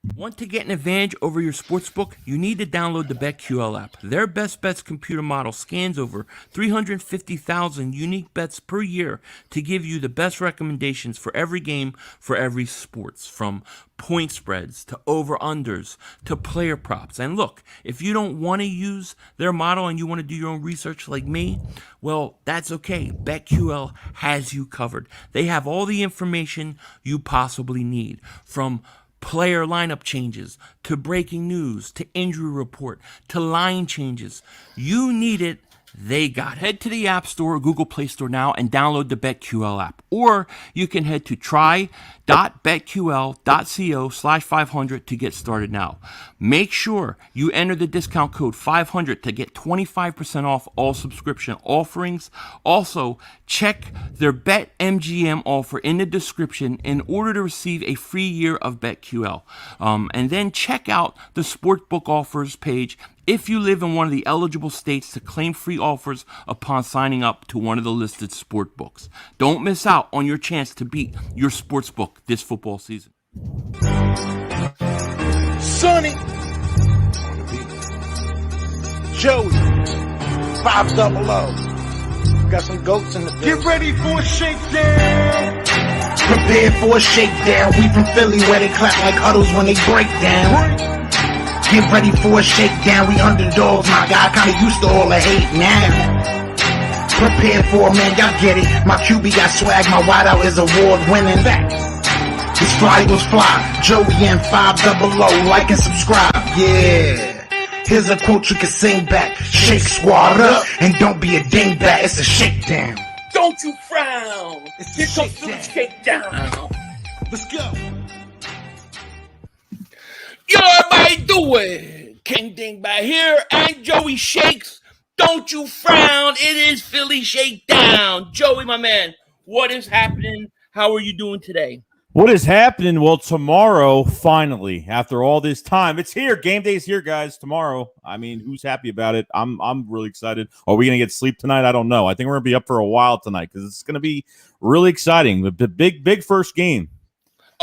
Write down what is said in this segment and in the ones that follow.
Want to get an advantage over your sportsbook? You need to download the BetQL app. Their Best Bets computer model scans over 350,000 unique bets per year to give you the best recommendations for every game for every sports, from point spreads to over-unders to player props. And look, if you don't want to use their model and you want to do your own research like me, well, that's okay. BetQL has you covered. They have all the information you possibly need, from player lineup changes to breaking news to injury report to line changes. You need it, they got it. Head to the App Store or Google Play Store now and download the BetQL app. Or you can head to try.betql.co/500 to get started now. Make sure you enter the discount code 500 to get 25% off all subscription offerings. Also, check their BetMGM offer in the description in order to receive a free year of BetQL. And then check out the Sportbook offers page if you live in one of the eligible states to claim free offers upon signing up to one of the listed sport books. Don't miss out on your chance to beat your sports book this football season. Sonny, Joey, 500. Got some goats in the building. Get ready for a shakedown. Prepare for a shakedown. We from Philly where they clap like huddles when they break down. Get ready for a shakedown. We underdogs, my guy. Kinda used to all the hate now. Prepare for it, man. Y'all get it. My QB got swag. My wideout is award winning. This fly was fly. Joey and 500. Like and subscribe. Yeah. Here's a quote you can sing back. Shake squad up and don't be a dingbat. It's a shakedown. Don't you frown. It's Here a comes the shakedown. Let's go. Yo, everybody doing? King Dingbat here and Joey Shakes. Don't you frown. It is Philly Shakedown. Joey, my man, what is happening? How are you doing today? What is happening? Well, tomorrow, finally, after all this time, it's here. Game day is here, guys. Tomorrow. I mean, who's happy about it? I'm really excited. Are we going to get sleep tonight? I don't know. I think we're going to be up for a while tonight because it's going to be really exciting. The big first game.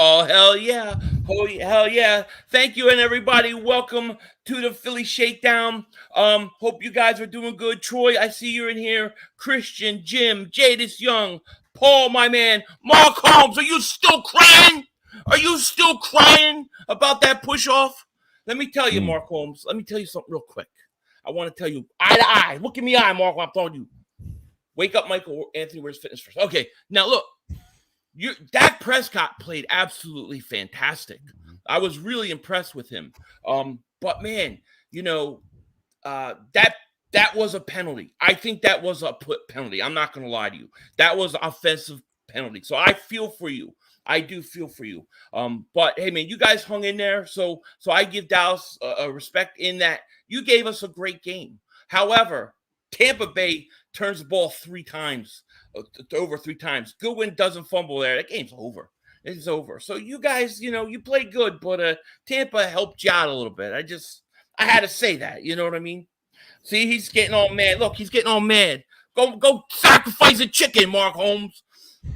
Oh, hell yeah. Oh, hell yeah. Thank you, and everybody. Welcome to the Philly Shakedown. Hope you guys are doing good. Troy, I see you're in here. Christian, Jim, Jadis Young, Paul, my man, Mark Holmes, are you still crying? Are you still crying about that push-off? Let me tell you, Mark Holmes. Let me tell you something real quick. I want to tell you, eye to eye. Look at me, eye, Mark. I'm telling you. Wake up, Michael. Anthony, where's fitness first? Okay, now look. Dak Prescott played absolutely fantastic. I was really impressed with him. But man, you know, that was a penalty. I think that was a penalty. I'm not going to lie to you. That was an offensive penalty. So I feel for you. I do feel for you. But hey, man, you guys hung in there. So I give Dallas a respect in that you gave us a great game. However, Tampa Bay turns the ball 3 times. Over 3 times. Goodwin doesn't fumble there. That game's over. It's over. So you guys, you know, you played good, but Tampa helped you out a little bit. I had to say that. You know what I mean? See, he's getting all mad. Look, he's getting all mad. Go sacrifice a chicken, Mark Holmes.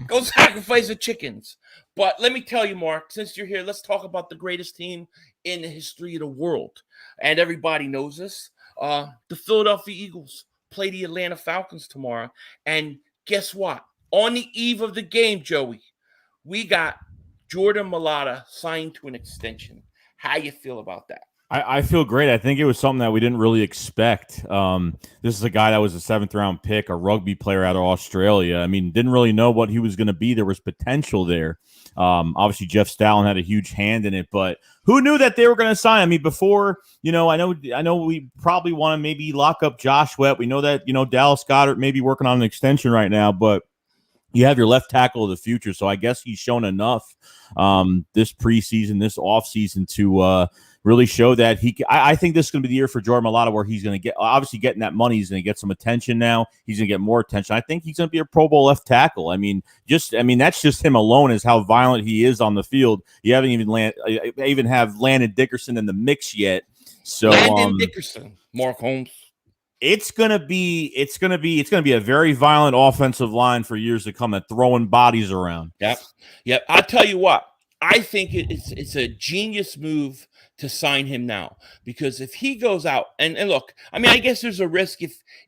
Go sacrifice the chickens. But let me tell you, Mark, since you're here, let's talk about the greatest team in the history of the world. And everybody knows this. The Philadelphia Eagles play the Atlanta Falcons tomorrow. And guess what? On the eve of the game, Joey, we got Jordan Mailata signed to an extension. How you feel about that? I feel great. I think it was something that we didn't really expect. This is a guy that was a 7th-round pick, a rugby player out of Australia. I mean, didn't really know what he was going to be. There was potential there. Obviously, Jeff Stalin had a huge hand in it, but who knew that they were going to sign? I mean, before, you know, I know we probably want to maybe lock up Josh Sweat. We know that, you know, Dallas Goedert may be working on an extension right now, but you have your left tackle of the future. So I guess he's shown enough this preseason, this offseason to really show that I think this is going to be the year for Jordan Mailata where he's going to get, obviously getting that money, he's going to get some attention now. He's going to get more attention. I think he's going to be a Pro Bowl left tackle. I mean, that's just him alone is how violent he is on the field. You haven't even have Landon Dickerson in the mix yet. So Landon Dickerson, Mark Holmes. It's gonna be a very violent offensive line for years to come at throwing bodies around. Yep. I'll tell you what. I think it's a genius move to sign him now, because if he goes out and look, I mean, I guess there's a risk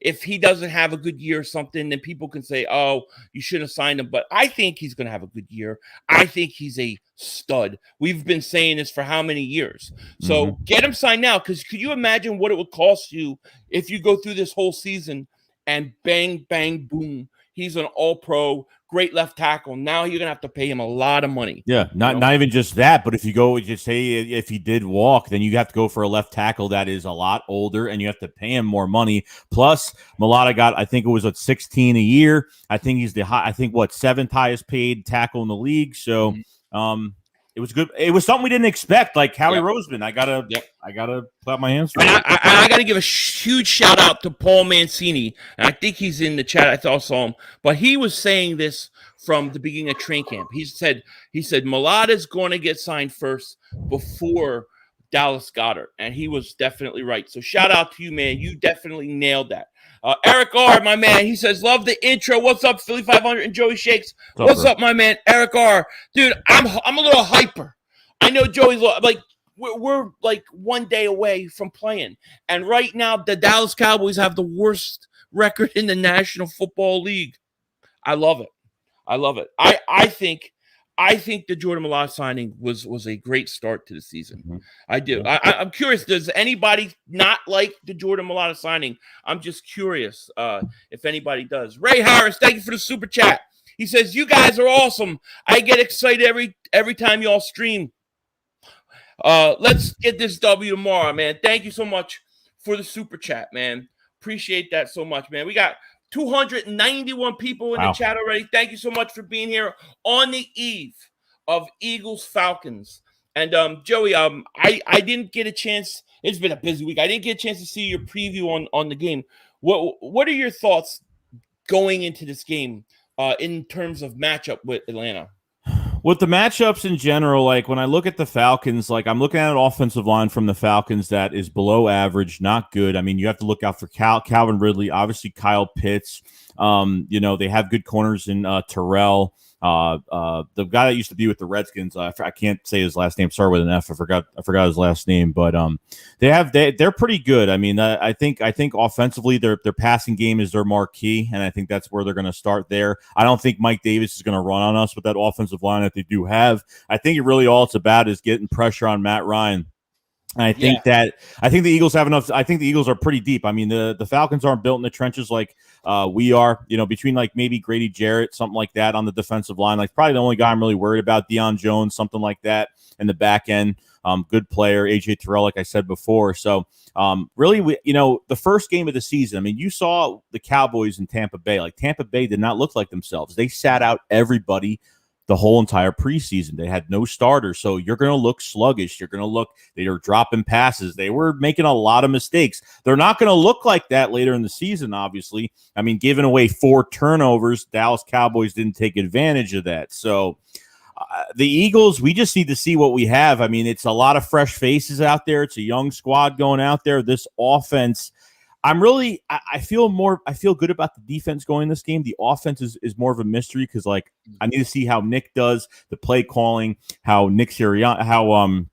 if he doesn't have a good year or something, then people can say, oh, you shouldn't have signed him. But I think he's going to have a good year. I think he's a stud. We've been saying this for how many years? So get him signed now, because could you imagine what it would cost you if you go through this whole season and bang, bang, boom, he's an all-pro, great left tackle. Now you're going to have to pay him a lot of money. Yeah, not even just that, but if you go just say if he did walk, then you have to go for a left tackle that is a lot older, and you have to pay him more money. Plus, Mcleod got, I think it was 16 a year. I think he's seventh highest paid tackle in the league. So, it was good. It was something we didn't expect. Like Howie Roseman, I gotta clap my hands for it. I gotta give a huge shout out to Paul Mancini. And I think he's in the chat. I saw him, but he was saying this from the beginning of training camp. He said Mcleod is going to get signed first before Dallas Goedert, and he was definitely right. So shout out to you, man. You definitely nailed that. Eric R, my man, he says, love the intro. What's up, Philly 500 and Joey Shakes? What's up, my man? Eric R. Dude, I'm a little hyper. I know Joey's like, we're like 1 day away from playing. And right now, the Dallas Cowboys have the worst record in the National Football League. I love it. I think the Jordan Mcleod signing was a great start to the season. I do. I'm curious. Does anybody not like the Jordan Mcleod signing? I'm just curious if anybody does. Ray Harris, thank you for the super chat. He says, you guys are awesome. I get excited every time y'all stream. Let's get this W tomorrow, man. Thank you so much for the super chat, man. Appreciate that so much, man. We got 291 people in the chat already. Thank you so much for being here on the eve of Eagles Falcons. And Joey, I didn't get a chance. It's been a busy week. I didn't get a chance to see your preview on the game. What are your thoughts going into this game in terms of matchup with Atlanta? With the matchups in general, like when I look at the Falcons, like I'm looking at an offensive line from the Falcons that is below average, not good. I mean, you have to look out for Calvin Ridley, obviously Kyle Pitts. They have good corners in Terrell. The guy that used to be with the Redskins, I can't say his last name. Sorry with an F. I forgot his last name, but they're pretty good. I mean, I think offensively their passing game is their marquee, and I think that's where they're going to start there. I don't think Mike Davis is going to run on us with that offensive line that they do have. I think really all it's about is getting pressure on Matt Ryan. And I think the Eagles have enough. I think the Eagles are pretty deep. I mean, the Falcons aren't built in the trenches like we are. Between like maybe Grady Jarrett, something like that on the defensive line. Like probably the only guy I'm really worried about, Deion Jones, something like that in the back end. Good player, AJ Terrell, like I said before. So really, the first game of the season. I mean, you saw the Cowboys in Tampa Bay. Like Tampa Bay did not look like themselves. They sat out everybody the whole entire preseason. They had no starters, so you're going to look sluggish. They were dropping passes. They were making a lot of mistakes. They're not going to look like that later in the season, obviously. I mean, giving away 4 turnovers, Dallas Cowboys didn't take advantage of that. So the Eagles, we just need to see what we have. I mean, it's a lot of fresh faces out there. It's a young squad going out there. This offense, I feel good about the defense going this game. The offense is more of a mystery because, like, I need to see how Nick does the play calling, how Jalen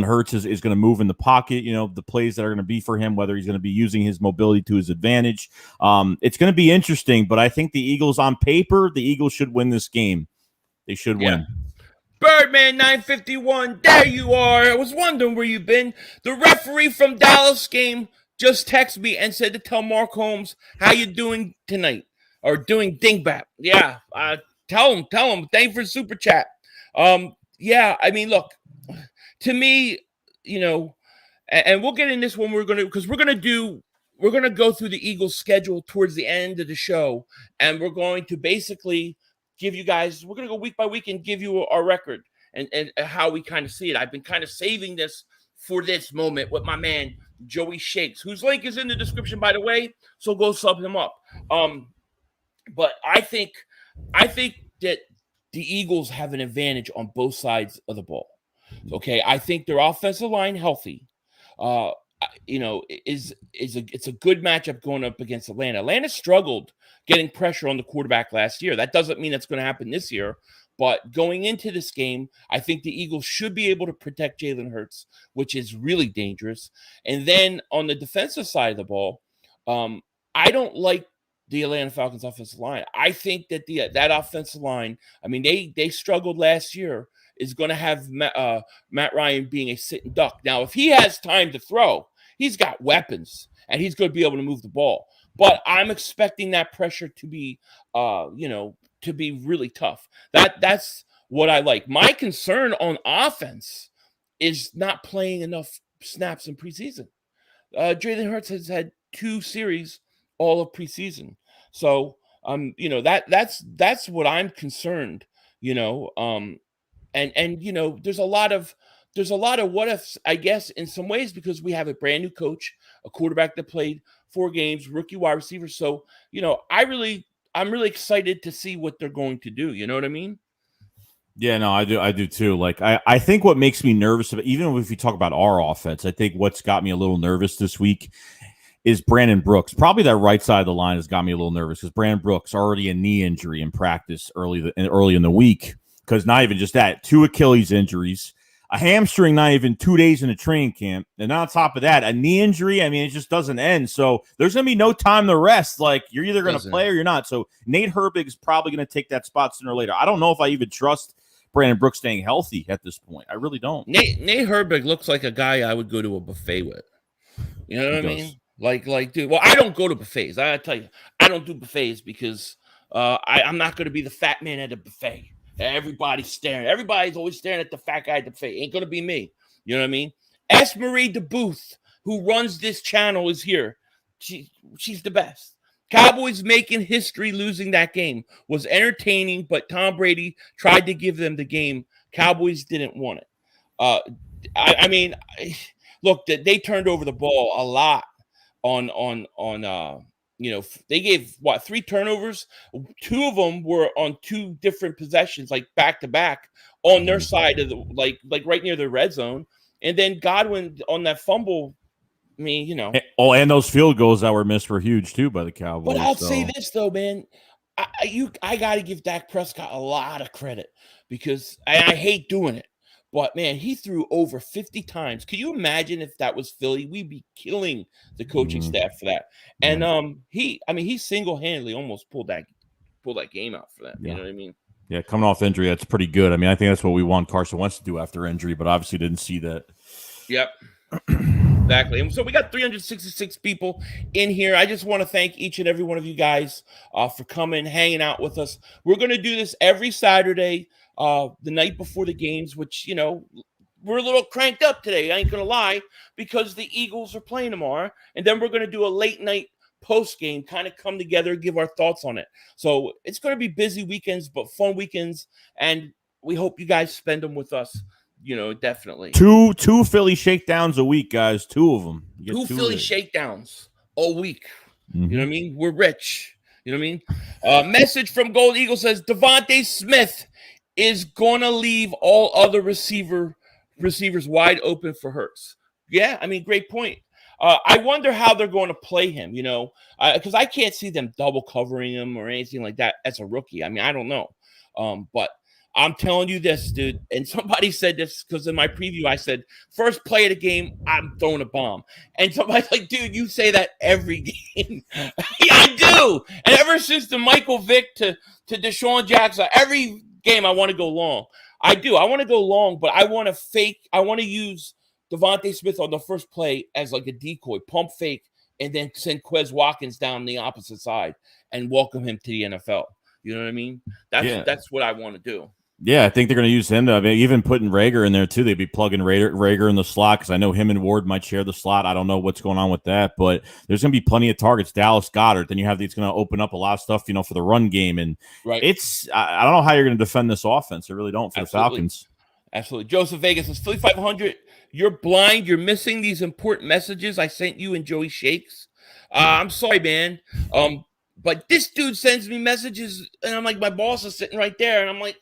Hurts is going to move in the pocket, the plays that are going to be for him, whether he's going to be using his mobility to his advantage. It's going to be interesting, but I think the Eagles, on paper, the Eagles should win this game. They should win. Birdman 951, there you are. I was wondering where you've been. The referee from Dallas game just texted me and said to tell Mark Holmes how you doing tonight, or doing dingbat. Yeah, tell him. Thank you for the super chat. I mean, look, to me, and we'll get in this one. We're gonna go through the Eagles schedule towards the end of the show, and we're going to basically give you guys. We're gonna go week by week and give you our record and how we kind of see it. I've been kind of saving this for this moment with my man Joey Shakes, whose link is in the description, by the way, so go sub him up. But I think that the Eagles have an advantage on both sides of the ball. Okay, I think their offensive line healthy, it's a good matchup going up against Atlanta. Atlanta struggled getting pressure on the quarterback last year. That doesn't mean that's going to happen this year, But going into this game, I think the Eagles should be able to protect Jalen Hurts, which is really dangerous. And then on the defensive side of the ball, I don't like the Atlanta Falcons offensive line. I think that that offensive line, I mean, they struggled last year, is going to have Matt Ryan being a sitting duck. Now, if he has time to throw, he's got weapons, and he's going to be able to move the ball. But I'm expecting that pressure to be, to be really tough. That's what I like. My concern on offense is not playing enough snaps in preseason. Jalen Hurts has had 2 series all of preseason. So, that's what I'm concerned, and there's a lot of what ifs, I guess, in some ways, because we have a brand new coach, a quarterback that played 4 games, rookie wide receiver. So, I'm really excited to see what they're going to do. You know what I mean? Yeah, no, I do too. Like, I think what makes me nervous about, even if you talk about our offense, I think what's got me a little nervous this week is Brandon Brooks. Probably that right side of the line has got me a little nervous because Brandon Brooks already a knee injury in practice early in the week. Because not even just that, 2 Achilles injuries, a hamstring not even 2 days in a training camp, and on top of that, a knee injury. I mean, it just doesn't end. So there's going to be no time to rest. Like, you're either going to play or you're not. So Nate Herbig is probably going to take that spot sooner or later. I don't know if I even trust Brandon Brooks staying healthy at this point. I really don't. Nate Herbig looks like a guy I would go to a buffet with. You know what I mean? Like, dude. Well, I don't go to buffets. I tell you, I don't do buffets because I'm not going to be the fat man at a buffet. Everybody's staring. Everybody's always staring at the fat guy at the buffet. Ain't going to be me. You know what I mean? S. Marie DeBooth, who runs this channel, is here. She's the best. Cowboys making history losing that game was entertaining, but Tom Brady tried to give them the game. Cowboys didn't want it. I mean, look, they turned over the ball a lot on they gave 3 turnovers. 2 of them were on 2 different possessions, like back to back on their side of the like right near the red zone. And then Godwin on that fumble. I mean, Oh, and those field goals that were missed were huge too by the Cowboys. But I'll say this though, man. I got to give Dak Prescott a lot of credit because I hate doing it. But, man, he threw over 50 times. Can you imagine if that was Philly? We'd be killing the coaching staff for that. And he single-handedly almost pulled that game out for them. Yeah. You know what I mean? Yeah, coming off injury, that's pretty good. I mean, I think that's what we want Carson Wentz to do after injury, but obviously didn't see that. Yep. Exactly. And so we got 366 people in here. I just want to thank each and every one of you guys for coming, hanging out with us. We're going to do this every Saturday, the night before the games, which, we're a little cranked up today. I ain't going to lie, because the Eagles are playing tomorrow. And then we're going to do a late night post game, kind of come together, give our thoughts on it. So it's going to be busy weekends, but fun weekends. And we hope you guys spend them with us. Definitely. Two Philly shakedowns a week, guys. 2 of them. 2 Philly shakedowns a week. You know what I mean? We're rich. You know what I mean? Message from Gold Eagle says Devontae Smith is going to leave all other receivers wide open for Hurts. Yeah, I mean, great point. I wonder how they're going to play him, because I can't see them double covering him or anything like that as a rookie. I mean, I don't know. But I'm telling you this, dude. And somebody said this because in my preview, I said, first play of the game, I'm throwing a bomb. And somebody's like, dude, you say that every game. Yeah, I do. And ever since the Michael Vick to Deshaun Jackson, every game I want to go long. I do. I want to go long, but I want to use Devontae Smith on the first play as like a decoy, pump fake, and then send Quez Watkins down the opposite side and welcome him to the NFL. You know what I mean? That's what I want to do. Yeah, I think they're going to use him. Even putting Rager in there, too. They'd be plugging Rager in the slot because I know him and Ward might share the slot. I don't know what's going on with that, but there's going to be plenty of targets. Dallas Goedert. Then you have it's going to open up a lot of stuff, for the run game. And I don't know how you're going to defend this offense. I really don't for the Falcons. Absolutely. Joseph Vegas says, Philly 500, you're blind. You're missing these important messages I sent you and Joey Shakes. I'm sorry, man. But this dude sends me messages, and I'm like, my boss is sitting right there, and I'm like,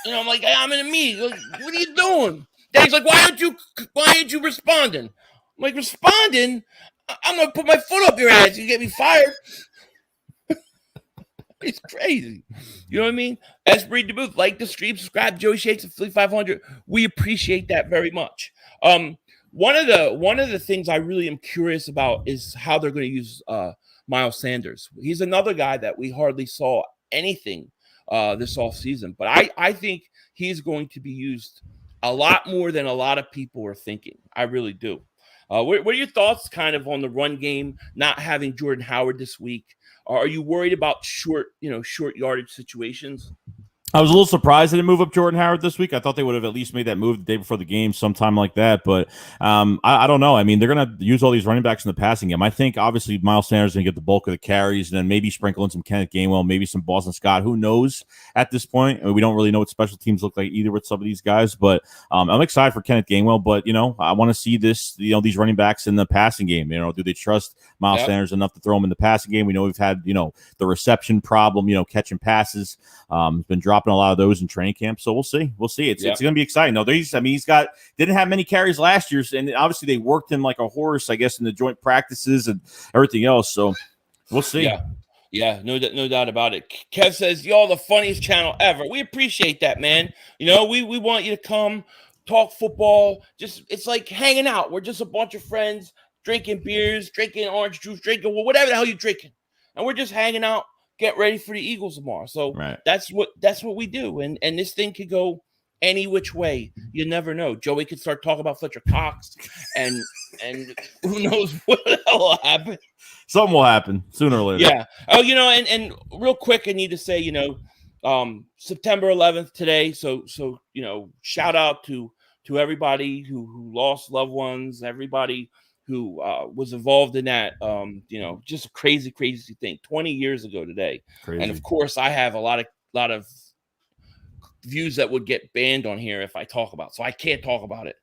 I'm like, I'm in a meeting. Like, what are you doing? Then he's like, why aren't you responding? I'm like, responding? I'm going to put my foot up your ass. You get me fired. It's crazy. You know what I mean? Esprit de Booth, like the stream, subscribe, Joey Shakes at Philly 500. We appreciate that very much. One of the things I really am curious about is how they're going to use Miles Sanders. He's another guy that we hardly saw anything this offseason, but I think he's going to be used a lot more than a lot of people are thinking. I really do. What are your thoughts kind of on the run game, not having Jordan Howard this week? Are you worried about short yardage situations? I was a little surprised they didn't move up Jordan Howard this week. I thought they would have at least made that move the day before the game, sometime like that. But I don't know. I mean, they're going to use all these running backs in the passing game. I think obviously Miles Sanders is going to get the bulk of the carries, and then maybe sprinkle in some Kenneth Gainwell, maybe some Boston Scott. Who knows at this point? I mean, we don't really know what special teams look like either with some of these guys. But I'm excited for Kenneth Gainwell. But I want to see this. These running backs in the passing game. Do they trust Miles Sanders enough to throw him in the passing game? We know we've had the reception problem. Catching passes. He's been dropping a lot of those in training camp, so we'll see. It's going to be exciting. No, he's didn't have many carries last year, and obviously they worked him like a horse, I guess, in the joint practices and everything else. So we'll see. Yeah, no doubt about it. Kev says, "Y'all the funniest channel ever." We appreciate that, man. We want you to come talk football. It's like hanging out. We're just a bunch of friends drinking beers, drinking orange juice, drinking whatever the hell you're drinking, and we're just hanging out. Get ready for the Eagles tomorrow. So that's what we do. And this thing could go any which way. You never know. Joey could start talking about Fletcher Cox and who knows what the hell will happen. Something will happen sooner or later. Yeah. Oh, and real quick, I need to say, September 11th today. So shout out to everybody who lost loved ones, everybody who was involved in that, just a crazy thing 20 years ago today. Crazy. And of course I have a lot of views that would get banned on here if I talk about, so I can't talk about it.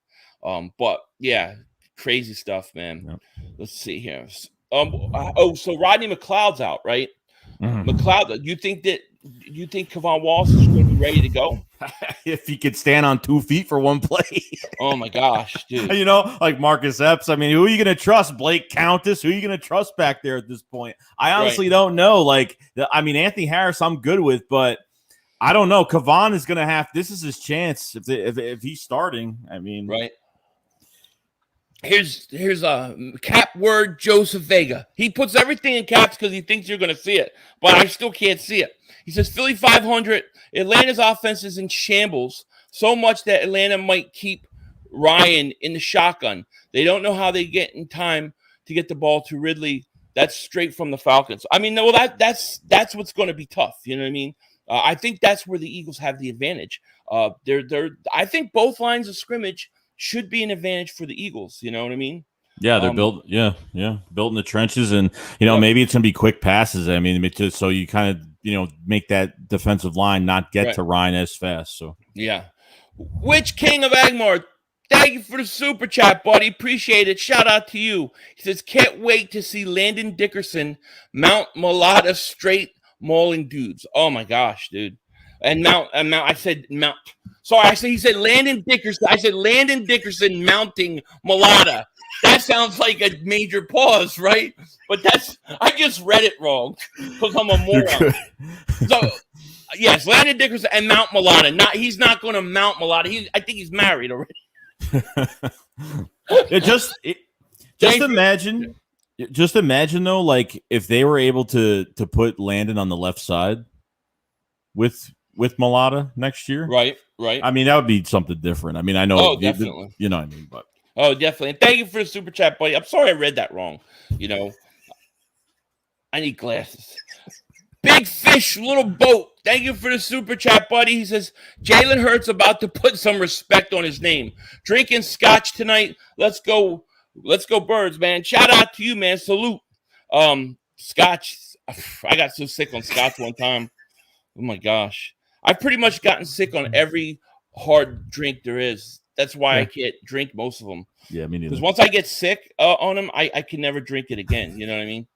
But yeah, crazy stuff, man. Yep. Let's see here. So Rodney McLeod's out, right? Mm-hmm. McLeod, you think Kevon Wallace is going to be ready to go? If he could stand on 2 feet for one play. Oh my gosh, dude. Like Marcus Epps. I mean, who are you going to trust? Blake Countess? Who are you going to trust back there at this point? I honestly don't know. Anthony Harris, I'm good with, but I don't know. Kevon is going to have. This is his chance if he's starting. I mean, right. Here's a cap word, Joseph Vega. He puts everything in caps because he thinks you're going to see it, but I still can't see it. He says, Philly 500, Atlanta's offense is in shambles, so much that Atlanta might keep Ryan in the shotgun. They don't know how they get in time to get the ball to Ridley. That's straight from the Falcons. I mean, that's what's going to be tough. You know what I mean? I think that's where the Eagles have the advantage. I think both lines of scrimmage should be an advantage for the Eagles. You know what I mean? Yeah, they're built. Yeah, built in the trenches, and maybe it's gonna be quick passes. I mean, just so you kind of make that defensive line not get to Ryan as fast. So yeah, Which King of Agmar? Thank you for the super chat, buddy. Appreciate it. Shout out to you. He says, can't wait to see Landon Dickerson mount Mulata straight mauling dudes. Oh my gosh, dude. And I said mount. Sorry, he said Landon Dickerson. I said Landon Dickerson mounting Mulata. That sounds like a major pause, right? But I just read it wrong because I'm a moron. So yes, Landon Dickerson and Mount Mulata. He's not going to mount Mulata. I think he's married already. Just imagine though, like if they were able to put Landon on the left side with Mulata next year, right. I mean, that would be something different. I mean, I know, definitely. You know what I mean, but definitely. And thank you for the super chat, buddy. I'm sorry I read that wrong. I need glasses. Big Fish, Little Boat. Thank you for the super chat, buddy. He says, Jalen Hurts about to put some respect on his name. Drinking scotch tonight. Let's go, Birds, man. Shout out to you, man. Salute. Scotch. I got so sick on scotch one time. Oh, my gosh. I've pretty much gotten sick on every hard drink there is. That's why I can't drink most of them. Yeah, me neither. Because once I get sick on them, I can never drink it again. You know what I mean?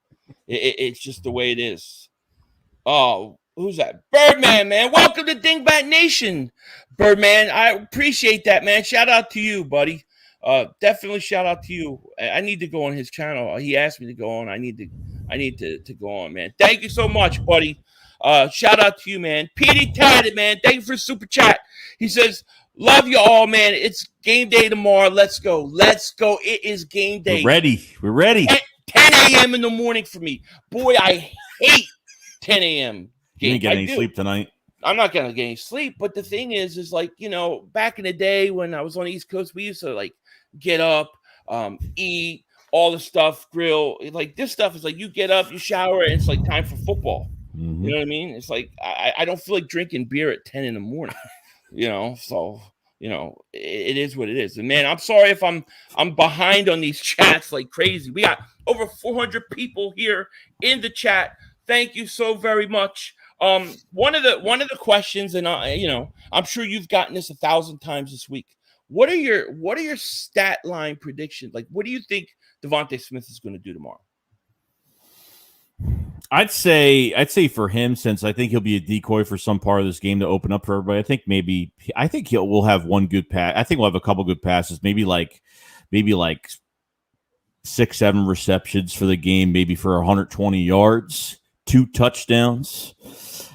It's just the way it is. Oh, who's that? Birdman, man. Welcome to Dingbat Nation. Birdman, I appreciate that, man. Shout out to you, buddy. Definitely shout out to you. I need to go on his channel. He asked me to go on. I need to go on, man. Thank you so much, buddy. Shout out to you, man. Petey Tatted, man. Thank you for the super chat. He says, love you all, man. It's game day tomorrow. Let's go. Let's go. It is game day. We're ready. 10 a.m. in the morning for me. Boy, I hate 10 a.m. You didn't get any sleep tonight. I'm not going to get any sleep. But the thing is like, back in the day when I was on the East Coast, we used to like get up, eat, all the stuff, grill. Like this stuff is like you get up, you shower, and it's like time for football. Mm-hmm. You know what I mean? It's like I don't feel like drinking beer at 10 in the morning. So it is what it is. And man, I'm sorry if I'm behind on these chats like crazy. We got over 400 people here in the chat. Thank you so very much. One of the questions, and I'm sure you've gotten this 1,000 times this week. What are your stat line predictions? Like, what do you think Devontae Smith is going to do tomorrow? I'd say for him, since I think he'll be a decoy for some part of this game to open up for everybody. I think we'll have one good pass. I think we'll have a couple good passes. Maybe like 6-7 receptions for the game. Maybe for 120 yards, 2 touchdowns.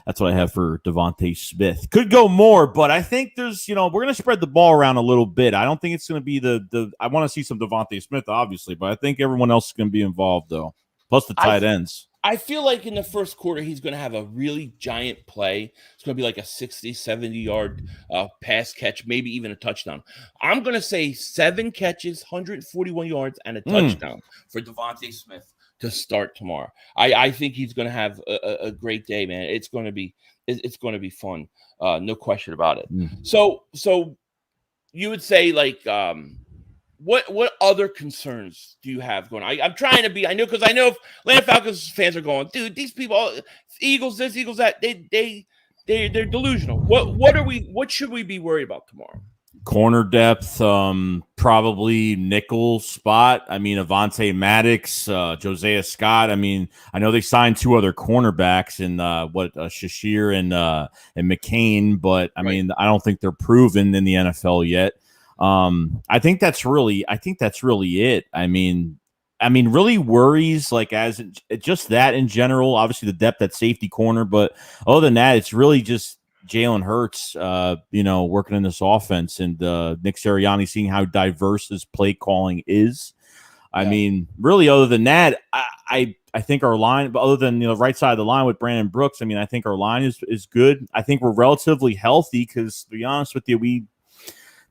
That's what I have for Devontae Smith. Could go more, but I think there's, we're going to spread the ball around a little bit. I don't think it's going to be I want to see some Devontae Smith, obviously, but I think everyone else is going to be involved, though. Plus the tight ends. I feel like in the first quarter, he's going to have a really giant play. It's going to be like a 60, 70-yard pass catch, maybe even a touchdown. I'm going to say 7 catches, 141 yards, and a touchdown for Devontae Smith to start tomorrow. I think he's going to have a great day, man. It's going to be fun. No question about it. So you would say like what other concerns do you have going on? I'm trying to be. I know because I know if Atlanta Falcons fans are going, dude, these people, Eagles this, Eagles that, they're delusional. What should we be worried about tomorrow? Corner depth, probably nickel spot. I mean, Avonte Maddox, Josiah Scott. I mean, I know they signed 2 other cornerbacks in Shashir and McCain, but I mean, I don't think they're proven in the NFL yet. I think that's really it. I mean, really worries like as just that in general. Obviously, the depth at safety corner, but other than that, it's really just Jalen Hurts, working in this offense, and Nick Sirianni seeing how diverse his play calling is. I mean, really, other than that, I think our line, but other than the right side of the line with Brandon Brooks, I mean, I think our line is good. I think we're relatively healthy because, to be honest with you,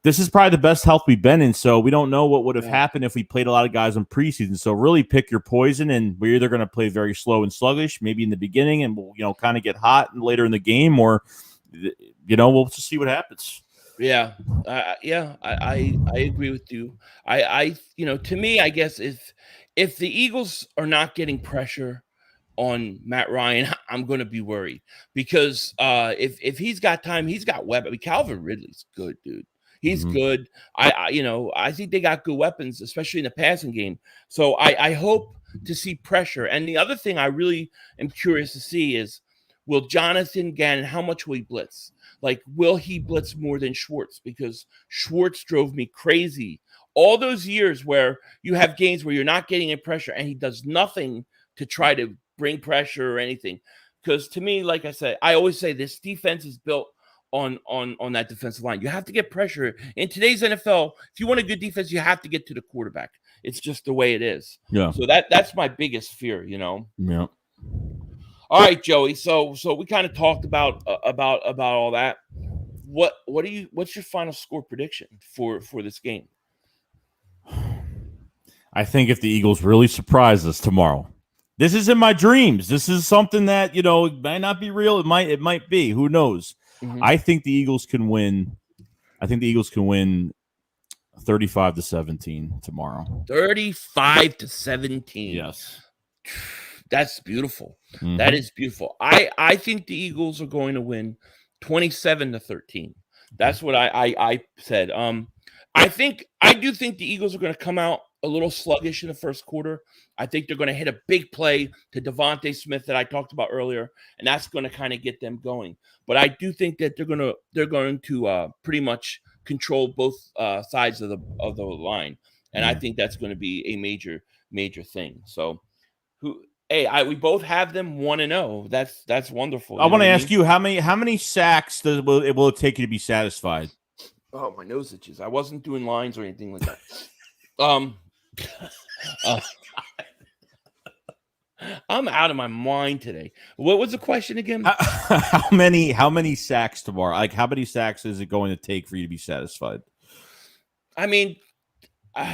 this is probably the best health we've been in, so we don't know what would have happened if we played a lot of guys in preseason. So really pick your poison, and we're either going to play very slow and sluggish, maybe in the beginning, and we'll kind of get hot later in the game, or we'll just see what happens. Yeah, I agree with you. I to me, I guess if the Eagles are not getting pressure on Matt Ryan, I'm going to be worried because if he's got time, he's got weapons. I mean, Calvin Ridley's good, dude. He's good. I think they got good weapons, especially in the passing game. So I hope to see pressure. And the other thing I really am curious to see is, will Jonathan Gannon, how much will he blitz? Like, will he blitz more than Schwartz? Because Schwartz drove me crazy. All those years where you have games where you're not getting in pressure and he does nothing to try to bring pressure or anything. Because to me, like I said, I always say this defense is built on that defensive line. You have to get pressure. In today's NFL, if you want a good defense, you have to get to the quarterback. It's just the way it is. Yeah. So that's my biggest fear, Yeah. All right, Joey. So we kind of talked about all that. What's your final score prediction for this game? I think if the Eagles really surprise us tomorrow, this is in my dreams. This is something that it might not be real. It might be. Who knows? Mm-hmm. I think the Eagles can win. I think the Eagles can win 35-17 tomorrow. 35-17. Yes. That's beautiful. Mm-hmm. That is beautiful. I think the Eagles are going to win 27-13. That's what I said. I do think the Eagles are going to come out a little sluggish in the first quarter. I think they're going to hit a big play to Devontae Smith that I talked about earlier, and that's going to kind of get them going. But I do think that they're going to pretty much control both sides of the line, and I think that's going to be a major thing. So, Hey, we both have them 1-0. That's wonderful. I want to ask you how many sacks will it take you to be satisfied? Oh, my nose itches. I wasn't doing lines or anything like that. I'm out of my mind today. What was the question again? How many sacks tomorrow? Like, how many sacks is it going to take for you to be satisfied? I mean,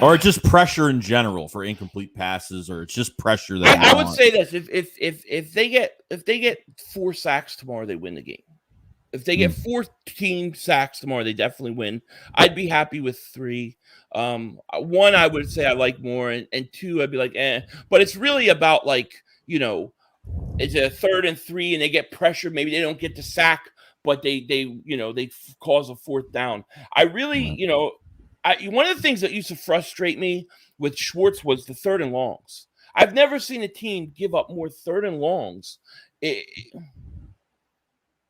or just pressure in general for incomplete passes, or it's just pressure that I would say this: if they get 4 sacks tomorrow, they win the game. If they get 14 sacks tomorrow, they definitely win. I'd be happy with 3. 1, I would say I like more, and 2, I'd be like, eh. But it's really about, like, you know, it's a 3rd and 3, and they get pressure. Maybe they don't get the sack, but they cause a 4th down. I really, one of the things that used to frustrate me with Schwartz was the 3rd and longs. I've never seen a team give up more 3rd and longs.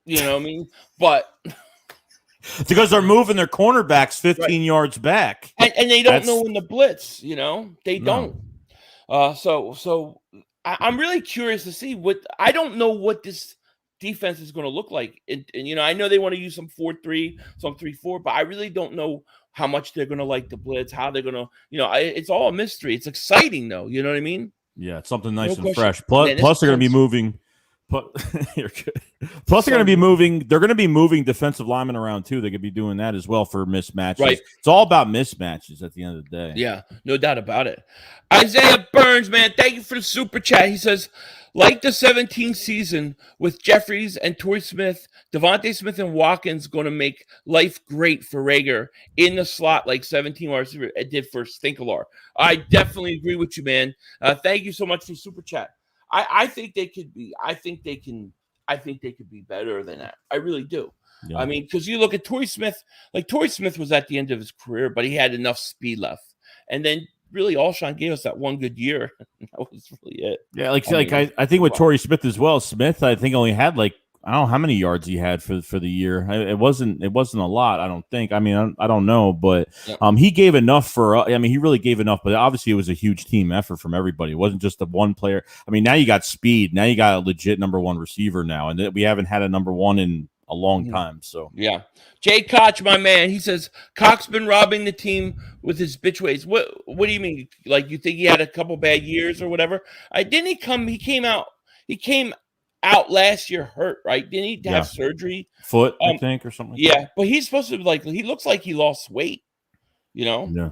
You know what I mean? But because they're moving their cornerbacks 15 yards back. And they don't know when to blitz, They don't. So I'm really curious to see I don't know what this defense is going to look like. And I know they want to use some 4-3, some 3-4, but I really don't know how much they're going to like the blitz, how they're going to, it's all a mystery. It's exciting, though. You know what I mean? Yeah, it's something nice and question. fresh. Plus they're going to be moving. You're good. Plus, they're going to be moving. They're going to be moving defensive linemen around too. They could be doing that as well for mismatches. Right. It's all about mismatches at the end of the day. Yeah, no doubt about it. Isaiah Burns, man, thank you for the super chat. He says, like the 17th season with Jeffries and Torrey Smith, Devontae Smith and Watkins going to make life great for Rager in the slot like 17 wide receiver it did for Stinkelar. I definitely agree with you, man. Thank you so much for the super chat. I think they could be. I think they could be better than that. I really do. Yeah. I mean, because you look at Torrey Smith. Like Torrey Smith was at the end of his career, but he had enough speed left. And then really, Alshon gave us that one good year. That was really it. Yeah, I think with Torrey Smith as well. Smith, I think only had I don't know how many yards he had for the year. It wasn't a lot, I don't think. I mean, I don't know, but he gave enough he really gave enough, but obviously it was a huge team effort from everybody. It wasn't just the one player. I mean, now you got speed. Now you got a legit number 1 receiver now, and we haven't had a number 1 in a long time. So yeah. Jay Koch, my man, he says Coch's been robbing the team with his bitch ways. What do you mean? Like, you think he had a couple bad years or whatever? He came out last year hurt, right? Didn't he have surgery? Foot, I think, or something. Yeah, but he's supposed to be he looks like he lost weight, Yeah.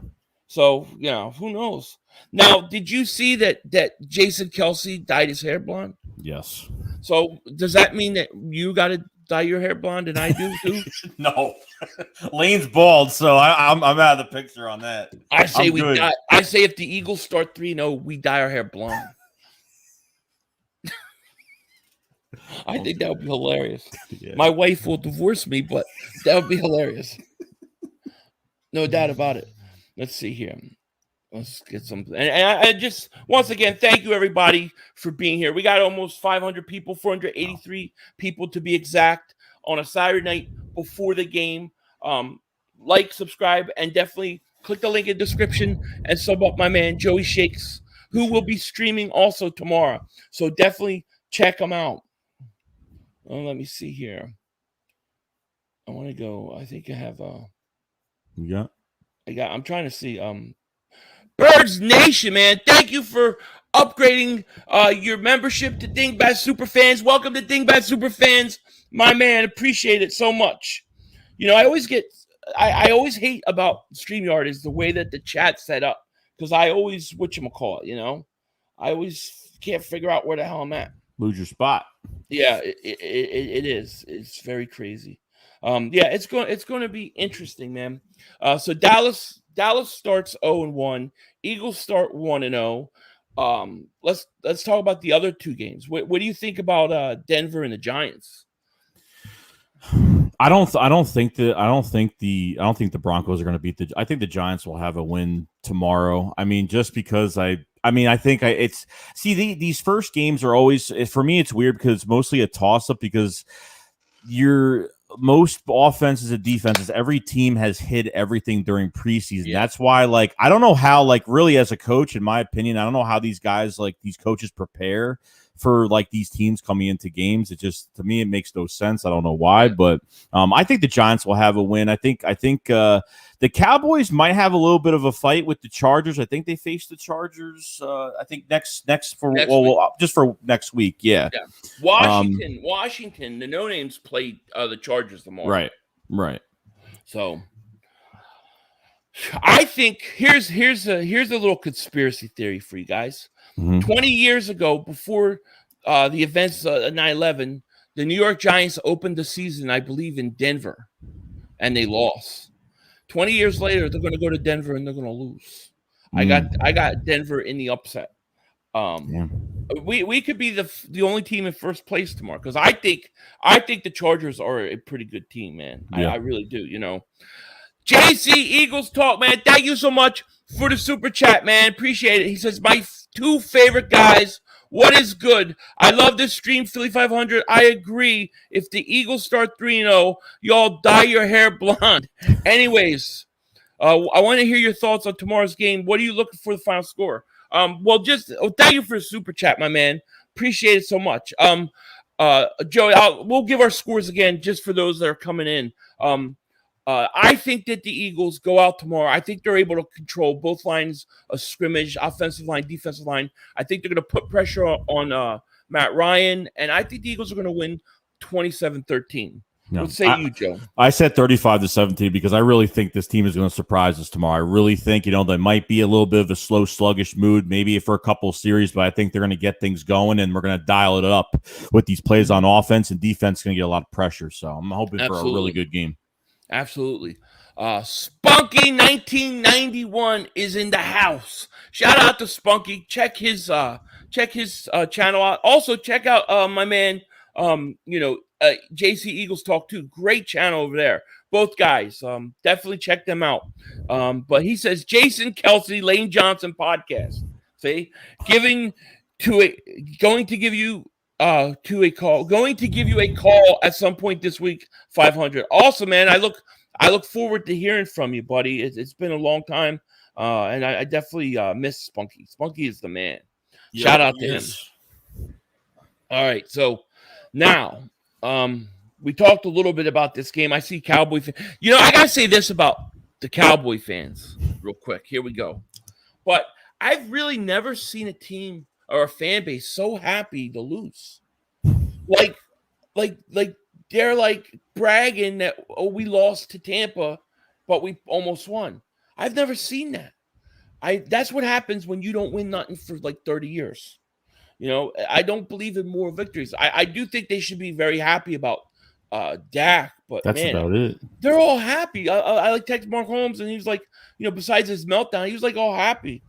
So, who knows? Now, did you see that Jason Kelsey dyed his hair blonde? Yes. So does that mean that you got to dye your hair blonde and I do too? No. Lane's bald, so I'm out of the picture on that. I say I say if the Eagles start 3-0, we dye our hair blonde. I think that would be hilarious. Yeah. My wife will divorce me, but that would be hilarious. No doubt about it. Let's see here. Let's get something. And I just, once again, thank you, everybody, for being here. We got almost 500 people, 483 people to be exact, on a Saturday night before the game. Like, subscribe, and definitely click the link in the description and sub up my man, JoeyShakes, who will be streaming also tomorrow. So definitely check him out. Let me see here. I want to go. I think I have I'm trying to see. Birds Nation, man. Thank you for upgrading your membership to Dingbat Superfans. Welcome to Dingbat Superfans, my man. Appreciate it so much. I always hate about StreamYard is the way that the chat's set up, because I always whatchamacallit, I always can't figure out where the hell I'm at. Lose your spot. Yeah, it is. It's very crazy. It's going to be interesting, man. So Dallas starts 0-1. Eagles start 1-0. Let's talk about the other 2 games. What do you think about Denver and the Giants? I don't think the Broncos are going to beat I think the Giants will have a win tomorrow. I mean, just because these first games are always, for me, it's weird because it's mostly a toss up, because most offenses and defenses, every team has hit everything during preseason. Yeah. That's why, like, I don't know how, like, really as a coach, in my opinion, I don't know how these guys, like, these coaches prepare for, like, these teams coming into games. It just, to me, it makes no sense. I don't know why, but I think the Giants will have a win. I think the Cowboys might have a little bit of a fight with the Chargers. I think they face the Chargers. I think next just for next week. Yeah. Washington. The no names played the Chargers tomorrow. Right. So I think here's a little conspiracy theory for you guys. 20 years ago, before the events of 9/11, the New York Giants opened the season, I believe, in Denver, and they lost. 20 years later, they're going to go to Denver and they're going to lose. I got Denver in the upset. We could be the only team in first place tomorrow, because I think the Chargers are a pretty good team, man. I really do. You know, JC Eagles talk, man. Thank you so much for the super chat, man. Appreciate it. He says, my two favorite guys. What is good? I love this stream, Philly 500. I agree. If the Eagles start 3-0, y'all dye your hair blonde. Anyways, I want to hear your thoughts on tomorrow's game. What are you looking for the final score? Thank you for the super chat, my man. Appreciate it so much. Joey, we'll give our scores again just for those that are coming in. I think that the Eagles go out tomorrow. I think they're able to control both lines of scrimmage, offensive line, defensive line. I think they're going to put pressure on Matt Ryan, and I think the Eagles are going to win 27-13. No, What say you, Joe? I said 35-17 because I really think this team is going to surprise us tomorrow. I really think, they might be a little bit of a slow, sluggish mood, maybe for a couple of series, but I think they're going to get things going, and we're going to dial it up with these plays on offense, and defense is going to get a lot of pressure. So I'm hoping for a really good game. Absolutely. Spunky 1991 is in the house. Shout out to Spunky. Check his channel out. Also check out my man JC Eagles Talk too. Great channel over there. Both guys. Definitely check them out. But he says Jason Kelsey, Lane Johnson podcast. See? Going to give you a call at some point this week, 500. Also, man, I look forward to hearing from you, buddy. It's been a long time, and I definitely miss Spunky. Spunky is the man. Shout out to him. All right, so now we talked a little bit about this game. I see Cowboy fans. I gotta say this about the Cowboy fans real quick. Here we go. But I've really never seen a team or a fan base so happy to lose. Like they're like bragging that, we lost to Tampa, but we almost won. I've never seen that. That's what happens when you don't win nothing for like 30 years. I don't believe in more victories. I do think they should be very happy about Dak, but that's about it. They're all happy. I like text Mark Holmes, and he was like, besides his meltdown, he was like all happy.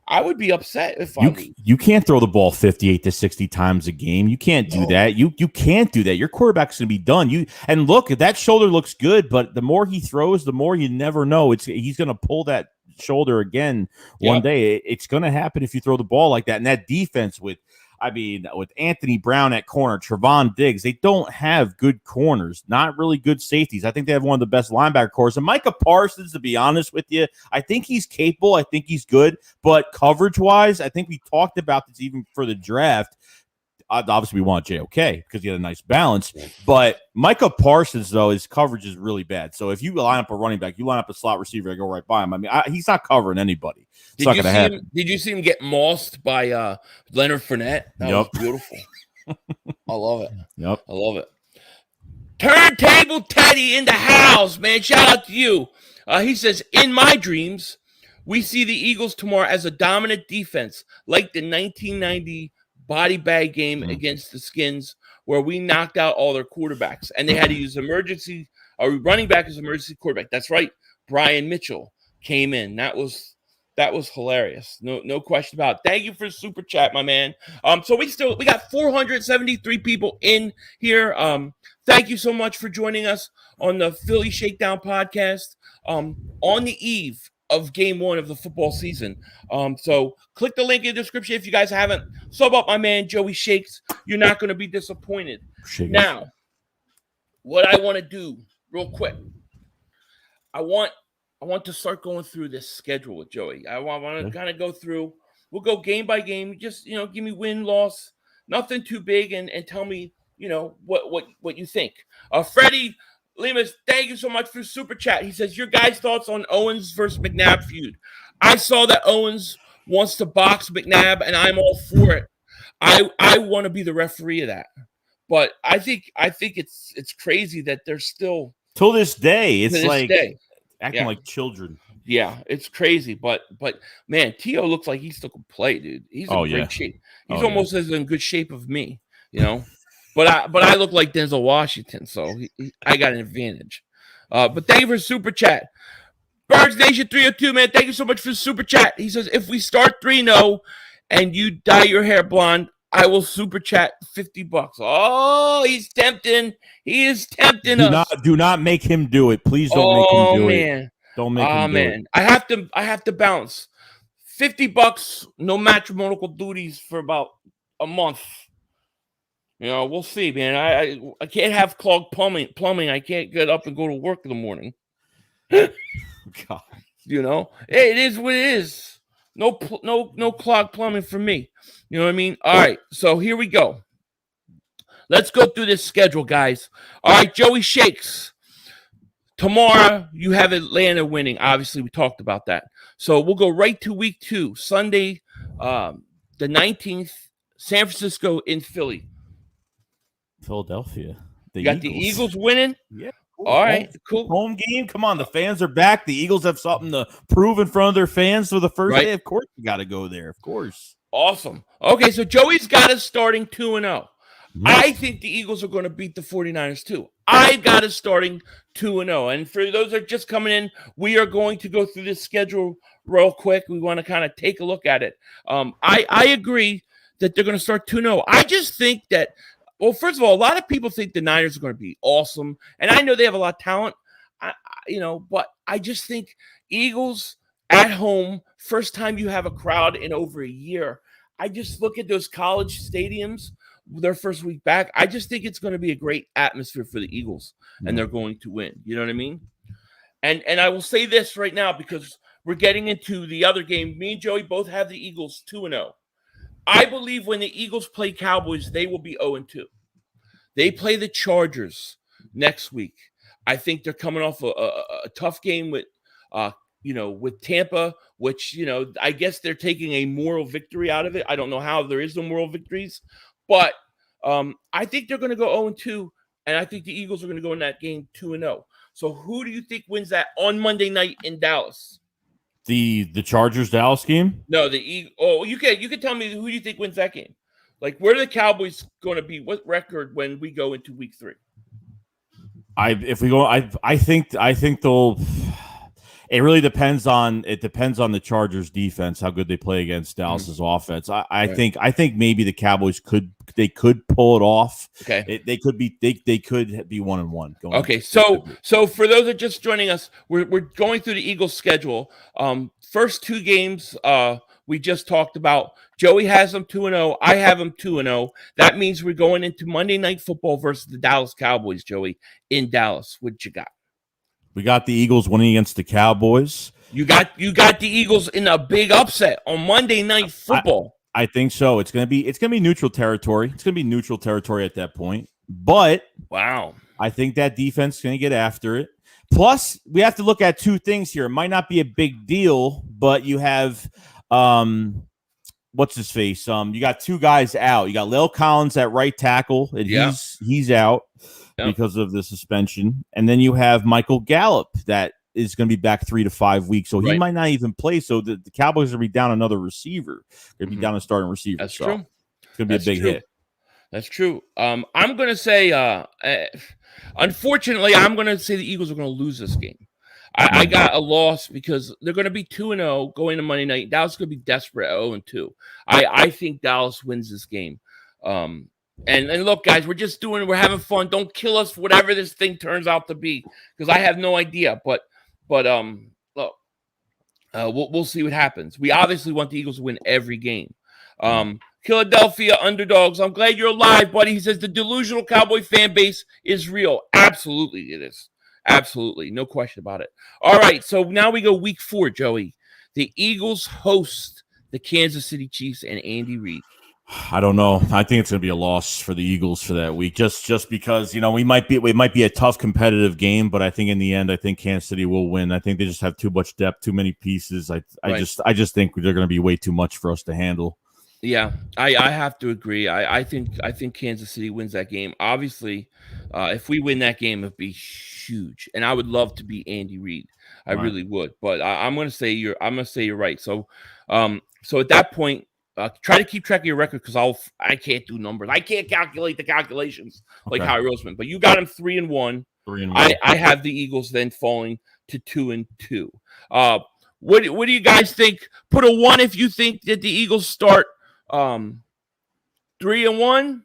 I would be upset if you can't throw the ball 58 to 60 times a game. You can't do that. You can't do that. Your quarterback's going to be done. And look, that shoulder looks good, but the more he throws, the more you never know. He's going to pull that shoulder again one day. It's going to happen if you throw the ball like that. And that defense with Anthony Brown at corner, Trevon Diggs, they don't have good corners, not really good safeties. I think they have one of the best linebacker corps. And Micah Parsons, to be honest with you, I think he's capable. I think he's good. But coverage-wise, I think we talked about this even for the draft. Obviously, we want JOK because he had a nice balance. But Micah Parsons, though, his coverage is really bad. So if you line up a running back, you line up a slot receiver, I go right by him. I mean, he's not covering anybody. It's not going to happen. Did you see him get mossed by Leonard Fournette? That was beautiful. I love it. Yep. I love it. Turntable Teddy in the house, man. Shout out to you. He says, in my dreams, we see the Eagles tomorrow as a dominant defense, like the 1990 body bag game against the Skins, where we knocked out all their quarterbacks, and they had to use running back as emergency quarterback. That's right. Brian Mitchell came in. That was hilarious. No question about it. Thank you for the super chat, my man. So we got 473 people in here. Thank you so much for joining us on the Philly Shakedown podcast on the eve of game 1 of the football season. So click the link in the description if you guys haven't. Sub up my man Joey Shakes. You're not going to be disappointed. Now, what I want to do real quick, I want to start going through this schedule with Joey. I want to kind of go through. We'll go game by game. Just give me win, loss, nothing too big, and tell me what you think. Freddie Lemus, thank you so much for super chat. He says your guys' thoughts on Owens versus Mcnabb feud. I saw that Owens wants to box Mcnabb, and I'm all for it. I want to be the referee of that, but I think it's crazy that they're still till this day. It's like acting Yeah. like children. Yeah, it's crazy, but man, T.O. looks like he still can play, dude. He's in great shape. He's almost as in good shape of me, But I look like Denzel Washington, so I got an advantage. But thank you for super chat. Birds Nation 302, man. Thank you so much for the super chat. He says if we start 3-0 and you dye your hair blonde, I will super chat $50. Oh, he's tempting. He is tempting us. Do not make him do it. Please don't make him do it. Don't make him do it. I have to bounce $50. No matrimonial duties for about a month. We'll see, man. I can't have clogged plumbing. I can't get up and go to work in the morning. God. It is what it is. No clogged plumbing for me. You know what I mean? All right, so here we go. Let's go through this schedule, guys. All right, Joey Shakes. Tomorrow, you have Atlanta winning. Obviously, we talked about that. So we'll go right to week 2. Sunday, the 19th, San Francisco in Philly. Philadelphia. You got the Eagles winning? Yeah. Cool. All right, cool. Home game. Come on, the fans are back. The Eagles have something to prove in front of their fans for the first day. Of course, you got to go there. Of course. Awesome. Okay, so Joey's got us starting 2-0. I think the Eagles are going to beat the 49ers too. I got us starting 2-0. And for those that are just coming in, we are going to go through this schedule real quick. We want to kind of take a look at it. I agree that they're going to start 2-0. I just think that, well, first of all, a lot of people think the Niners are going to be awesome. And I know they have a lot of talent, but I just think Eagles at home, first time you have a crowd in over a year. I just look at those college stadiums, their first week back. I just think it's going to be a great atmosphere for the Eagles, and they're going to win. You know what I mean? And I will say this right now because we're getting into the other game. Me and Joey both have the Eagles 2-0. I believe when the Eagles play Cowboys, they will be 0-2. They play the Chargers next week. I think they're coming off a tough game with Tampa, which, I guess they're taking a moral victory out of it. I don't know how there is no moral victories, but I think they're going to go 0-2, and I think the Eagles are going to go in that game 2-0. So who do you think wins that on Monday night in Dallas? The Chargers Dallas game? No, the Eagles. Oh, you can tell me who do you think wins that game? Like, where are the Cowboys going to be? What record when we go into week 3? I think they'll. It really depends on the Chargers defense, how good they play against Dallas's offense. I think maybe the Cowboys could pull it off. Okay, they could be 1-1. Okay, so for those that are just joining us, we're going through the Eagles schedule. First 2 games we just talked about. Joey has them 2-0. I have them 2-0. That means we're going into Monday Night Football versus the Dallas Cowboys. Joey, in Dallas, what you got? We got the Eagles winning against the Cowboys. You got the Eagles in a big upset on Monday Night Football. I think so. It's gonna be neutral territory. It's gonna be neutral territory at that point. But wow, I think that defense is gonna get after it. Plus, we have to look at 2 things here. It might not be a big deal, but you have what's his face? You got 2 guys out. You got La'el Collins at right tackle, and he's out. Because of the suspension. And then you have Michael Gallup that is going to be back 3 to 5 weeks. So he might not even play. So the Cowboys will be down another receiver. They'll be down a starting receiver. That's true. It's going to be a big hit. That's true. I'm going to say, unfortunately, I'm going to say the Eagles are going to lose this game. I got a loss because they're going to be 2-0 going to Monday night. Dallas is going to be desperate at 0-2. I think Dallas wins this game. And look, guys, we're having fun. Don't kill us for whatever this thing turns out to be, because I have no idea. But look, we'll see what happens. We obviously want the Eagles to win every game. Philadelphia underdogs. I'm glad you're alive, buddy. He says the delusional Cowboy fan base is real. Absolutely, it is. Absolutely. No question about it. All right, so now we go week 4, Joey. The Eagles host the Kansas City Chiefs and Andy Reid. I don't know. I think it's going to be a loss for the Eagles for that week, just because we might be a tough competitive game, but I think in the end, I think Kansas City will win. I think they just have too much depth, too many pieces. I just think they're going to be way too much for us to handle. Yeah, I have to agree. I think Kansas City wins that game. Obviously, if we win that game, it'd be huge, and I would love to beat Andy Reid. I really would. But I'm going to say you're right. So, so at that point, try to keep track of your record because I can't do numbers. I can't calculate the calculations like Howie Roseman. But you got him 3-1. 3-1. I have the Eagles then falling to 2-2. What do you guys think? Put a 1 if you think that the Eagles start 3-1,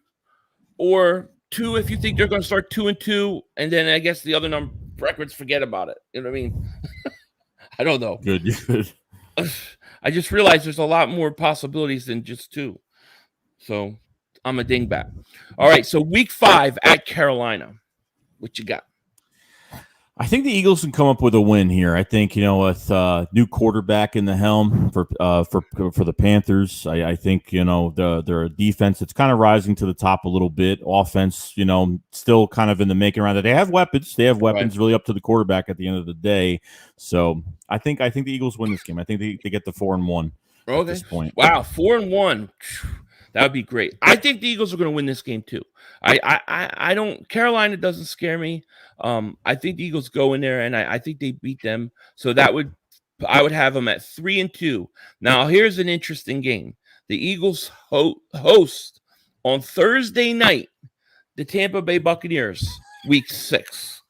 or 2 if you think they're going to start 2-2, and then I guess the other records, forget about it. You know what I mean? I don't know. Good. I just realized there's a lot more possibilities than just 2. So I'm a dingbat. All right, so week 5 at Carolina. What you got? I think the Eagles can come up with a win here. I think with new quarterback in the helm for the Panthers. I think their defense, it's kind of rising to the top a little bit. Offense, still kind of in the making around that. They have weapons. Really up to the quarterback at the end of the day. So I think the Eagles win this game. I think they get the 4-1 at this point. Wow, 4-1. That would be great. I think the Eagles are going to win this game too. I don't. Carolina doesn't scare me. I think the Eagles go in there and I think they beat them. So I would have them at 3-2. Now here's an interesting game. The Eagles host on Thursday night the Tampa Bay Buccaneers, week 6.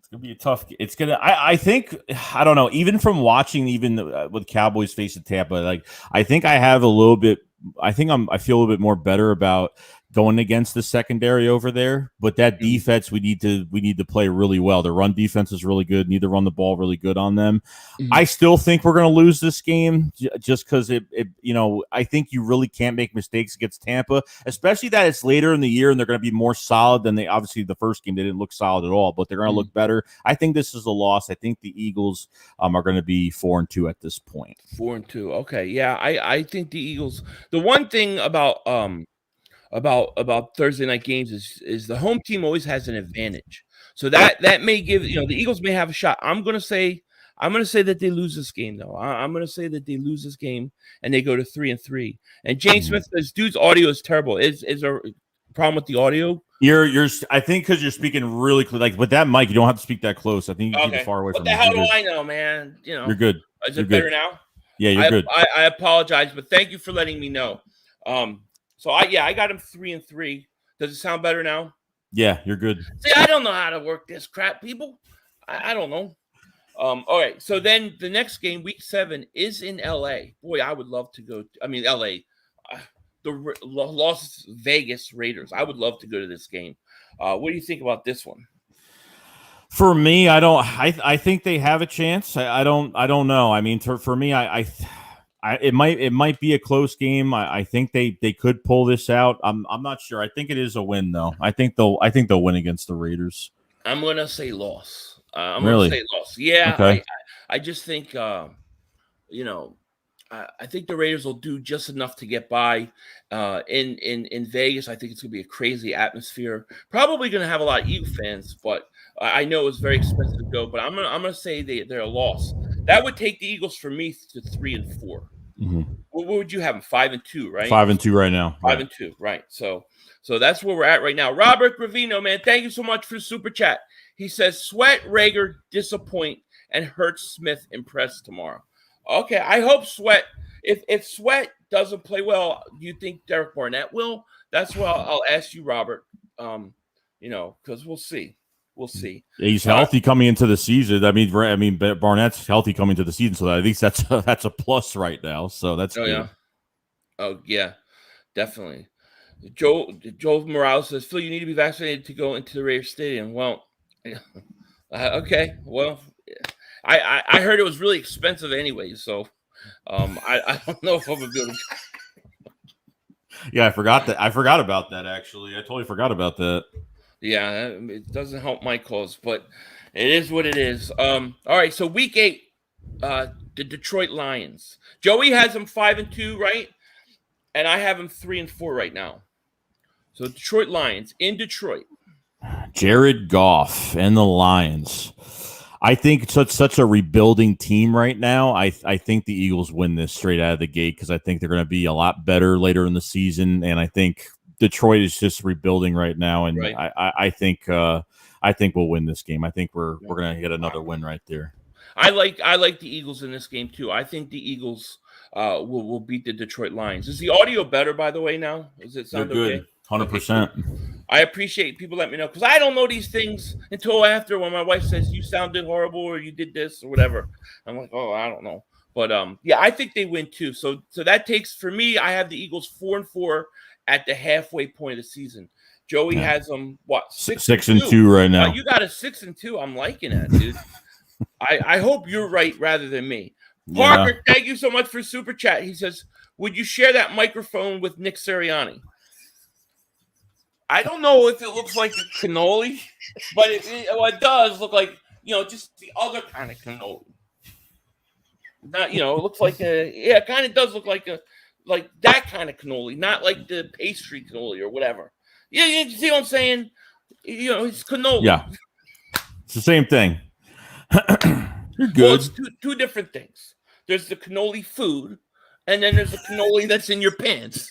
It's gonna be a tough. It's gonna. I think. I don't know. Even from watching, with Cowboys facing Tampa, I think I have a little bit. I feel a little bit more better about going against the secondary over there, but that defense we need to play really well. The run defense is really good. Need to run the ball really good on them. I still think we're going to lose this game just because I think you really can't make mistakes against Tampa, especially that it's later in the year and they're going to be more solid than they obviously the first game. They didn't look solid at all, but they're going to look better. I think this is a loss. I think the Eagles are going to be 4-2 at this point. 4-2. Okay, yeah, I think the Eagles. The one thing about Thursday night games is the home team always has an advantage. So that may give the Eagles may have a shot. I'm gonna say that they lose this game though. I'm gonna say that they lose this game and they go to 3-3. And James Smith says, "Dude's audio is terrible." Is there a problem with the audio? You're I think because you're speaking really close. Like with that mic, you don't have to speak that close. I think you can keep it far away from. What the hell do I know, man? You're good. Is it better now? Yeah, you're good. I apologize, but thank you for letting me know. So I got him 3-3. Does it sound better now? Yeah, you're good. See, I don't know how to work this crap, people. I don't know. All right. So then the next game, week 7, is in LA. Boy, I would love to go. LA, the Las Vegas Raiders. I would love to go to this game. What do you think about this one? For me, I don't. I think they have a chance. I don't know. I mean, for me, it might be a close game. I think they could pull this out. I'm not sure. I think it is a win though. I think they'll win against the Raiders. I'm gonna say loss. Really? Gonna say loss. Yeah. Okay. I just think I think the Raiders will do just enough to get by. In Vegas, I think it's gonna be a crazy atmosphere. Probably gonna have a lot of Eagle fans, but I know it's very expensive to go. But I'm gonna say they're a loss. That would take the Eagles for me to 3-4. Mm-hmm. What would you have? 5-2, right? 5-2 right now. 5-2, right? So that's where we're at right now. Robert Gravino, man, thank you so much for the super chat. He says, Sweat, Rager disappoint, and Hurts Smith impress tomorrow. Okay, I hope Sweat. If Sweat doesn't play well, do you think Derek Barnett will? That's what I'll ask you, Robert. Because we'll see. We'll see. He's healthy coming into the season. I mean, Barnett's healthy coming to the season, so at least that's a plus right now. So that's good. Yeah. Oh yeah, definitely. Joel Morales says, "Phil, you need to be vaccinated to go into the Raiders Stadium." Well, okay. Well, I heard it was really expensive anyway, so I don't know if I'm gonna be able to. Yeah, I forgot that. I forgot about that, actually. I totally forgot about that. Yeah, it doesn't help my cause, but it is what it is. All right, so week 8, the Detroit Lions. Joey has them 5-2, right? And I have them 3-4 right now. So Detroit Lions in Detroit. Jared Goff and the Lions. I think it's such a rebuilding team right now. I think the Eagles win this straight out of the gate because I think they're going to be a lot better later in the season, and I think Detroit is just rebuilding right now, and Right. I think we'll win this game. I think we're going to get another win right there. I like the Eagles in this game too. I think the Eagles will beat the Detroit Lions. Is the audio better, by the way, now? Does it sound They're good. okay? 100%. I appreciate people letting me know because I don't know these things until after when my wife says you sounded horrible or you did this or whatever. I'm like, oh, I don't know. But yeah, I think they win too. So that takes, for me, I have the Eagles 4-4 at the halfway point of the season. Joey has them what, 6-2 right now. You got a 6-2. I'm liking that, dude. I hope you're right rather than me. Parker, thank you so much for super chat. He says, would you share that microphone with Nick Sirianni? I don't know if it looks like a cannoli, but it does look like, just the other kind of cannoli. Not, it looks like it kind of does look like that kind of cannoli, not like the pastry cannoli or whatever. Yeah, you see what I'm saying? It's cannoli. Yeah, it's the same thing. You're good. Well, it's two different things. There's the cannoli food, and then there's the cannoli that's in your pants.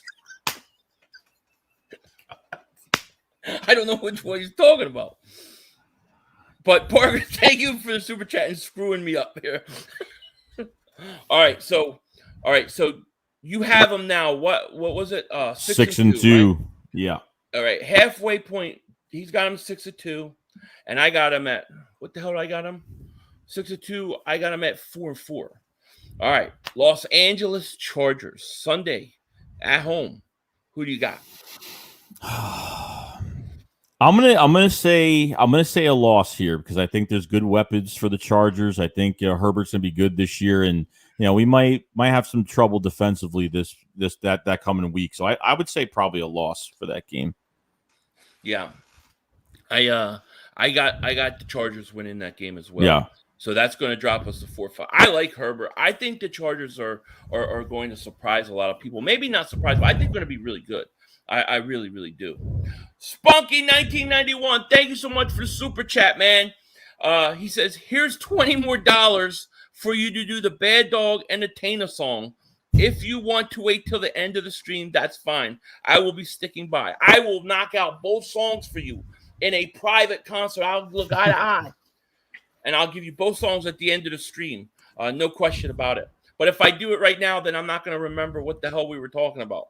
I don't know which one he's talking about. But Parker, thank you for the super chat and screwing me up here. All right, so you have them now. What was it? 6-2. Right? Yeah. All right, halfway point. He's got him 6-2, and I got him at what the hell? I got him 6-2. I got him at 4-4. All right, Los Angeles Chargers Sunday at home. Who do you got? I'm gonna say a loss here because I think there's good weapons for the Chargers. I think Herbert's gonna be good this year, and we might have some trouble defensively that coming week. So I would say probably a loss for that game. Yeah, I got the Chargers winning that game as well. Yeah. So that's going to drop us to 4-5. I like Herbert. I think the Chargers are going to surprise a lot of people. Maybe not surprise, but I think they're going to be really good. I really, really do. Spunky 1991, thank you so much for the super chat, man. He says, here's $20 more for you to do the Bad Dog Entertainer song. If you want to wait till the end of the stream, that's fine. I will be sticking by. I will knock out both songs for you in a private concert. I'll look eye to eye. And I'll give you both songs at the end of the stream. No question about it. But if I do it right now, then I'm not going to remember what the hell we were talking about.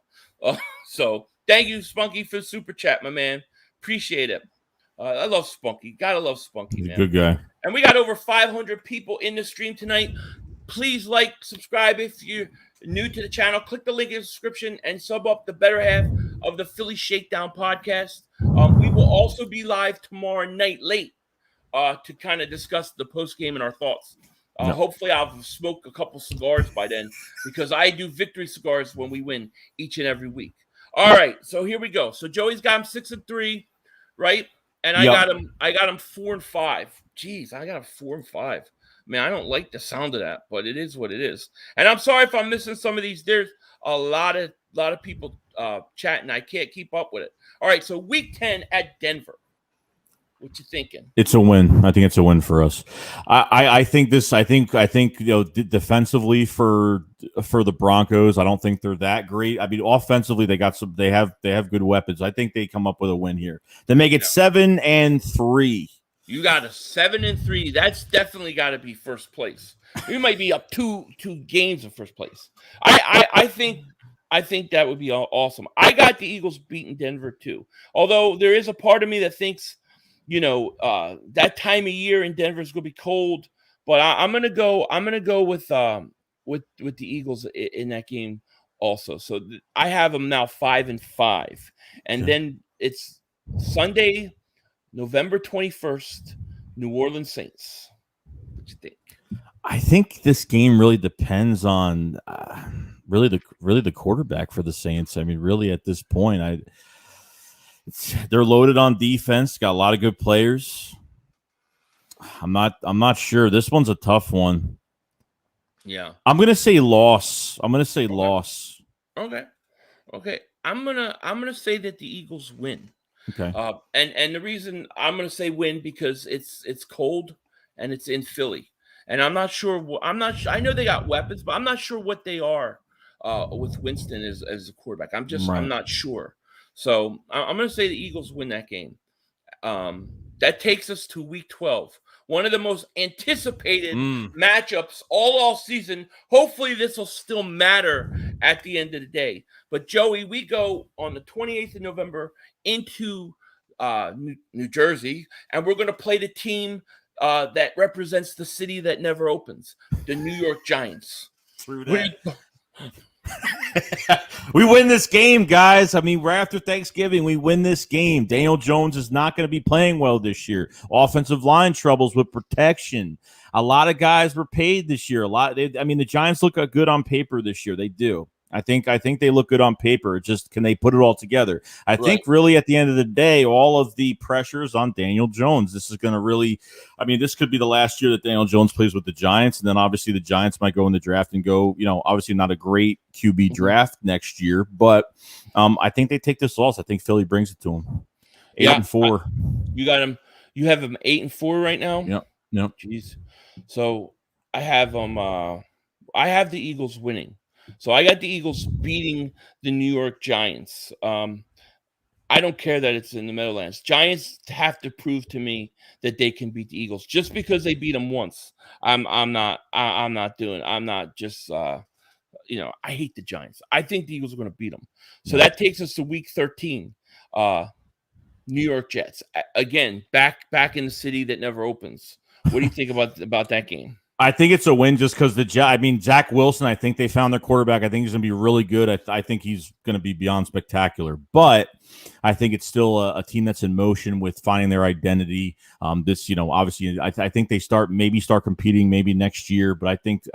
So thank you, Spunky, for the super chat, my man. Appreciate it. I love Spunky. Gotta love Spunky, man. Good guy. And we got over 500 people in the stream tonight. Please like, subscribe if you're new to the channel. Click the link in the description and sub up the better half of the Philly Shakedown podcast. We will also be live tomorrow night late to kind of discuss the post game and our thoughts. Hopefully I'll smoke a couple cigars by then because I do victory cigars when we win each and every week. All right, so here we go. So Joey's got him 6-3, right? And I got him 4-5. Jeez, I got him 4-5. Man, I don't like the sound of that, but it is what it is. And I'm sorry if I'm missing some of these. There's a lot of people chatting. I can't keep up with it. All right, so week 10 at Denver. What you thinking? It's a win. I think it's a win for us. I think defensively for the Broncos, I don't think they're that great. I mean, offensively, they have good weapons. I think they come up with a win here. They make it 7-3. You got a 7-3. That's definitely got to be first place. We might be up two games in first place. I think that would be awesome. I got the Eagles beating Denver too. Although there is a part of me that thinks, that time of year in Denver is going to be cold. But I'm gonna go with the Eagles in that game also. So I have them now 5-5, and then it's Sunday, November 21st, New Orleans Saints. What you think? I think this game really depends on really the quarterback for the Saints. I mean, really at this point, they're loaded on defense. Got a lot of good players. I'm not sure. This one's a tough one. Yeah. I'm gonna say loss. Loss. Okay. I'm gonna say that the Eagles win. Okay. And the reason I'm gonna say win because it's cold and it's in Philly, and I'm not sure. I know they got weapons, but I'm not sure what they are with Winston as a quarterback. I'm not sure. So I'm gonna say the Eagles win that game. That takes us to Week 12. One of the most anticipated matchups all season. Hopefully, this will still matter at the end of the day. But, Joey, we go on the 28th of November into New Jersey, and we're going to play the team that represents the city that never opens, the New York Giants. True that. We win this game, guys. I mean, right after Thanksgiving, we win this game. Daniel Jones is not going to be playing well this year. Offensive line troubles with protection. A lot of guys were paid this year. The Giants look good on paper this year. They do. I think they look good on paper. Just can they put it all together? I think really at the end of the day, all of the pressure is on Daniel Jones. This is going to really, this could be the last year that Daniel Jones plays with the Giants. And then obviously the Giants might go in the draft and go, obviously not a great QB draft next year. But I think they take this loss. I think Philly brings it to them. 8-4. You got him. You have him 8-4 right now? Yep. Jeez. So I have them. I have the Eagles winning. So I got the Eagles beating the New York Giants. I don't care that it's in the Meadowlands. Giants have to prove to me that they can beat the Eagles. Just because they beat them once, I'm not just I hate the Giants. I think the Eagles are going to beat them. So that takes us to Week 13. New York Jets again, back in the city that never opens. What do you think about that game? I think it's a win just because Zach Wilson, I think they found their quarterback. I think he's going to be really good. I think he's going to be beyond spectacular. But I think it's still a team that's in motion with finding their identity. Obviously, I think they start competing maybe next year. But I think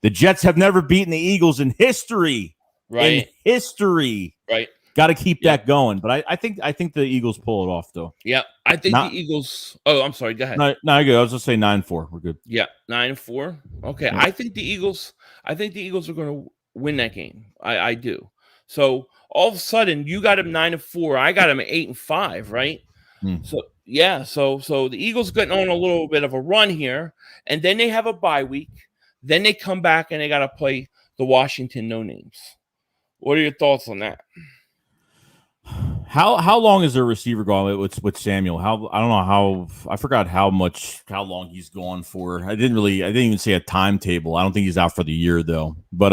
the Jets have never beaten the Eagles in history. Right. In history. Right. Got to keep that going. But I think the Eagles pull it off, though. Yeah, I think the Eagles. Oh, I'm sorry. Go ahead. No, good. I was just saying 9-4. We're good. Yeah, 9-4. Okay, yeah. I think the Eagles are going to win that game. I do. So all of a sudden, you got him 9-4. I got him 8-5. Right. So yeah. So the Eagles getting on a little bit of a run here, and then they have a bye week. Then they come back and they got to play the Washington No Names. What are your thoughts on that? How long is their receiver gone with Samuel? I forgot how long he's gone for. I didn't even say a timetable. I don't think he's out for the year though. But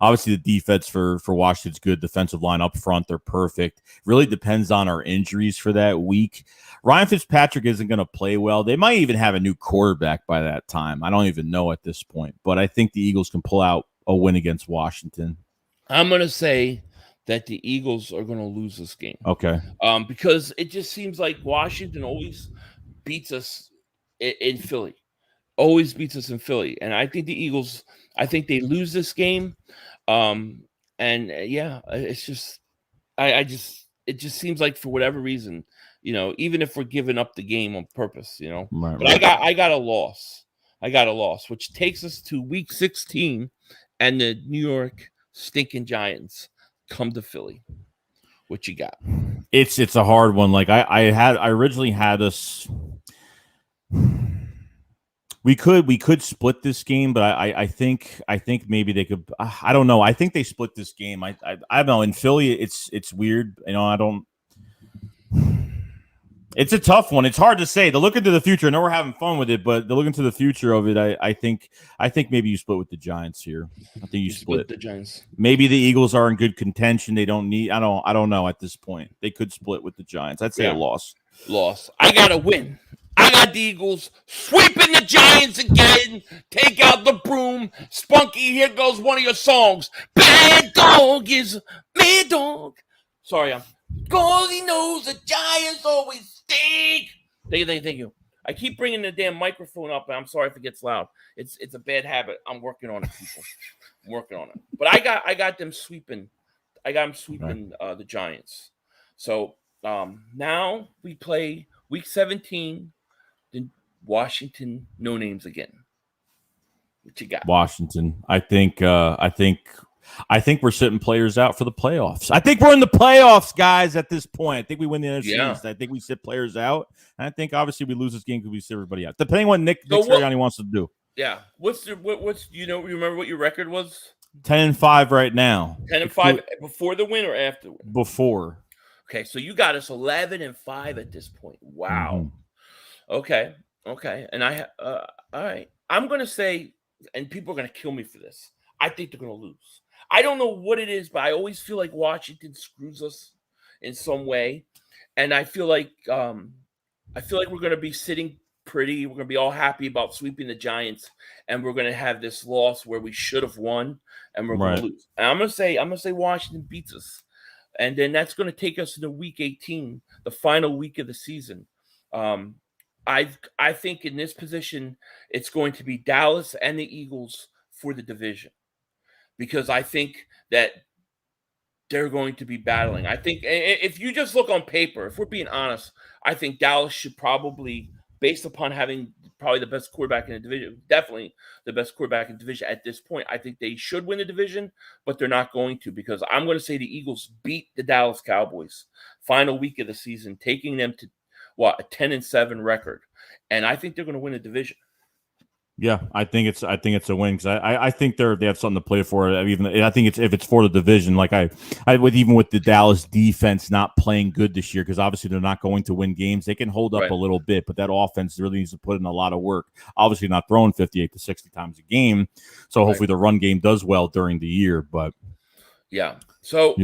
obviously the defense for Washington's good. Defensive line up front, they're perfect. Really depends on our injuries for that week. Ryan Fitzpatrick isn't going to play well. They might even have a new quarterback by that time. I don't even know at this point. But I think the Eagles can pull out a win against Washington. I'm going to say that the Eagles are going to lose this game. Okay. Because it just seems like Washington always beats us in Philly. Always beats us in Philly. And I think the Eagles, they lose this game. It's just, it just seems like for whatever reason, even if we're giving up the game on purpose, Right, but I got a loss. Which takes us to Week 16 and the New York stinking Giants come to Philly. What you got? It's a hard one. Like I originally had us. We could split this game, but I think maybe they could. I don't know. I think they split this game. I don't know. In Philly, it's weird. I don't. It's a tough one. It's hard to say. To look into the future, I know we're having fun with it, but to look into the future of it, I think maybe you split with the Giants here. I think you split the Giants. Maybe the Eagles are in good contention. They don't need. I don't know at this point. They could split with the Giants. I'd say a loss. I got to win. I got the Eagles sweeping the Giants again. Take out the broom. Spunky, here goes one of your songs. Bad dog is mad dog. Sorry, because he knows the Giants always stink. Thank you. I keep bringing the damn microphone up, and I'm sorry if it gets loud. It's a bad habit. I'm working on it, people. I'm working on it. But I got them sweeping. I got them sweeping the Giants. So now we play week 17. Then Washington, no names again. What you got? Washington. I think we're sitting players out for the playoffs. I think we're in the playoffs, guys, at this point. I think we win the NFC East. I think we sit players out. And I think obviously we lose this game because we sit everybody out. Depending on what Nick Sirianni wants to do. Yeah. What's you remember what your record was? 10-5 right now. 10-5 before the win or after the win? Before. Okay, so you got us 11-5 at this point. Wow. Okay. And all right. I'm gonna say, and people are gonna kill me for this, I think they're gonna lose. I don't know what it is, but I always feel like Washington screws us in some way. And I feel like we're gonna be sitting pretty. We're gonna be all happy about sweeping the Giants, and we're gonna have this loss where we should have won, and we're gonna lose. And I'm gonna say Washington beats us, and then that's gonna take us into week 18, the final week of the season. I think in this position it's going to be Dallas and the Eagles for the division, because I think that they're going to be battling. I think if you just look on paper, if we're being honest, I think Dallas should probably, based upon having probably the best quarterback in the division, definitely the best quarterback in the division at this point, I think they should win the division, but they're not going to, because I'm going to say the Eagles beat the Dallas Cowboys final week of the season, taking them to a 10-7 record, and I think they're going to win the division. Yeah, I think it's a win, because I think they have something to play for. I think if it's for the division, like even with the Dallas defense not playing good this year, because obviously they're not going to win games. They can hold up a little bit, but that offense really needs to put in a lot of work. Obviously not throwing 58 to 60 times a game, so hopefully the run game does well during the year. But so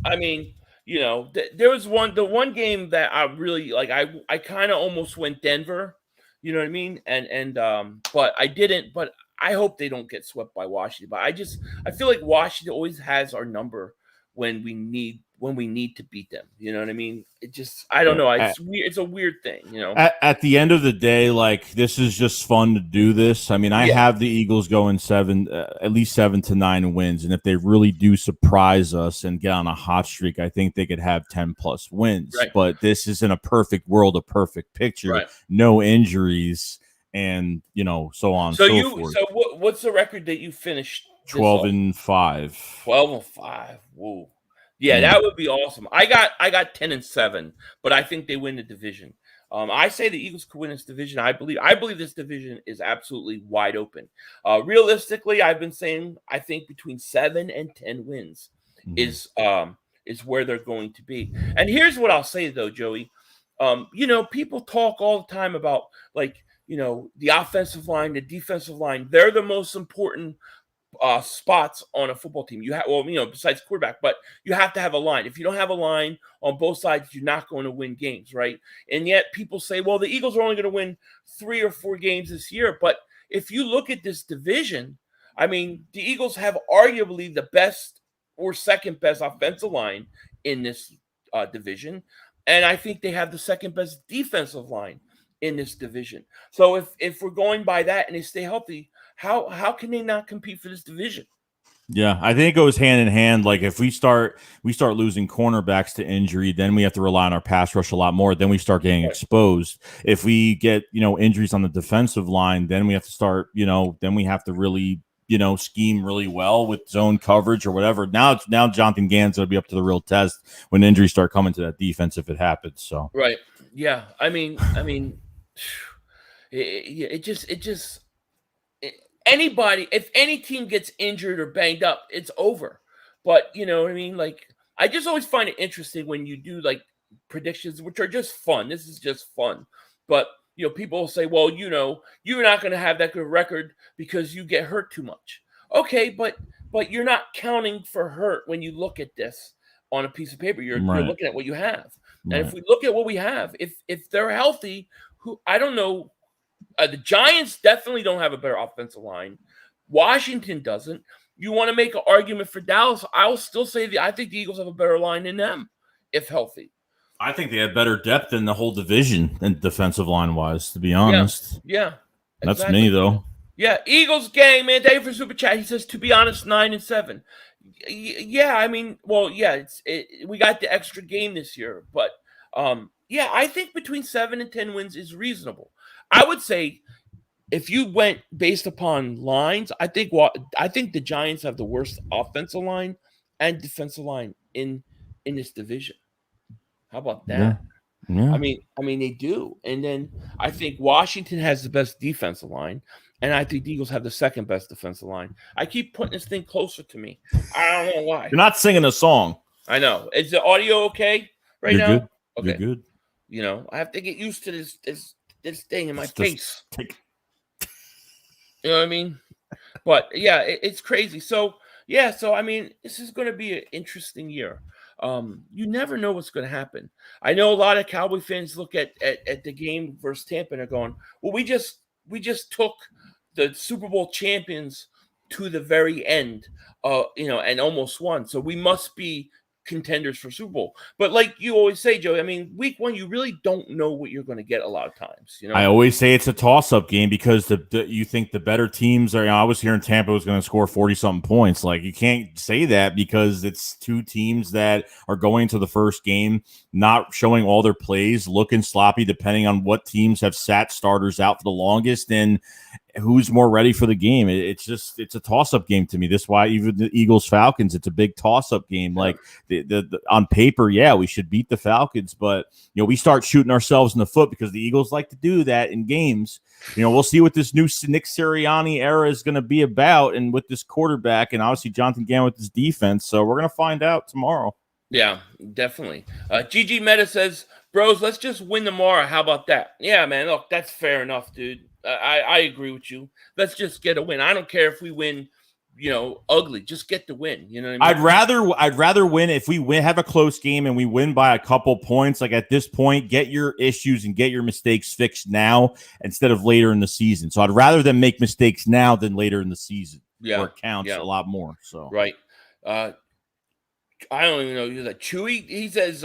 I mean, there was the one game that I really like. I kind of almost went Denver. You know what I mean? And but I didn't. But I hope they don't get swept by Washington. But I feel like Washington always has our number when we need to beat them. You know what I mean? I don't know. It's weird. It's a weird thing. At the end of the day, like, this is just fun to do this. I mean, I have the Eagles going at least 7 to 9 wins, and if they really do surprise us and get on a hot streak, I think they could have 10 plus wins. But this is in a perfect world, a perfect picture, no injuries, and so on. So forth. So what's the record that you finished? 12-5. 12-5. Whoa. Yeah, that would be awesome. I got 10-7, but I think they win the division. I say the Eagles could win this division. I believe this division is absolutely wide open. Realistically, I've been saying I think between 7 and 10 wins is where they're going to be. And here's what I'll say though, Joey. People talk all the time about the offensive line, the defensive line. They're the most important spots on a football team. Besides quarterback, but you have to have a line. If you don't have a line on both sides, you're not going to win games, right? And yet people say, well, the Eagles are only going to win 3 or 4 games this year. But if you look at this division, I mean, the Eagles have arguably the best or second best offensive line in this division. And I think they have the second best defensive line in this division. So if we're going by that and they stay healthy, how can they not compete for this division? Yeah, I think it goes hand in hand. Like, if we start losing cornerbacks to injury, then we have to rely on our pass rush a lot more. Then we start getting exposed. If we get injuries on the defensive line, then we have to start then we have to really scheme really well with zone coverage or whatever. Now Jonathan Gannon's going to be up to the real test when injuries start coming to that defense if it happens. So yeah. I mean, anybody, if any team gets injured or banged up, it's over. But you know what I mean? Like, I just always find it interesting when you do like predictions, which are just fun. This is just fun. But people will say, well, you're not going to have that good record because you get hurt too much. Okay, but you're not counting for hurt when you look at this on a piece of paper. You're looking at what you have. And if we look at what we have, if they're healthy, I don't know. The Giants definitely don't have a better offensive line. Washington doesn't. You want to make an argument for Dallas? I'll still say I think the Eagles have a better line than them, if healthy. I think they have better depth in the whole division and defensive line wise, to be honest. Yeah. That's me though. Yeah, Eagles gang, man. Thank you for super chat. He says, to be honest, 9-7. Yeah, I mean, well, yeah, we got the extra game this year, but yeah, I think between 7 and 10 wins is reasonable. I would say if you went based upon lines, I think the Giants have the worst offensive line and defensive line in this division. How about that? Yeah. I mean they do. And then I think Washington has the best defensive line, and I think the Eagles have the second best defensive line. I keep putting this thing closer to me. I don't know why. You're not singing a song. I know. Is the audio okay right You're now? good. Okay. You're good. You know, I have to get used to this thing in my face. You know what I mean? But yeah, it's crazy. So yeah, I mean, this is going to be an interesting year. You never know what's going to happen. I know a lot of Cowboy fans look at the game versus Tampa and are going, "Well, we just took the Super Bowl champions to the very end, and almost won. So we must be contenders for Super Bowl." But like you always say, Joey, I mean, week 1, you really don't know what you're going to get a lot of times. You know, I always say it's a toss-up game because you think the better teams are. I was hearing Tampa was going to score 40-something points. Like, you can't say that because it's two teams that are going to the first game, not showing all their plays, looking sloppy, depending on what teams have sat starters out for the longest and who's more ready for the game. It's a toss-up game to me. That's why even the Eagles Falcons, it's a big toss-up game. Like the on paper, yeah, we should beat the Falcons, but we start shooting ourselves in the foot because the Eagles like to do that in games. We'll see what this new Nick Sirianni era is going to be about, and with this quarterback, and obviously Jonathan Gannon with his defense. So we're going to find out tomorrow. Yeah, definitely. GG Meta says, "Bros, let's just win tomorrow. How about that?" Yeah, man. Look, that's fair enough, dude. I agree with you. Let's just get a win. I don't care if we win, ugly. Just get the win. You know what I mean? I'd rather win if we have a close game and we win by a couple points. Like, at this point, get your issues and get your mistakes fixed now instead of later in the season. So I'd rather them make mistakes now than later in the season. Yeah, where it counts a lot more. So right. I don't even know who's that. Chewy, he says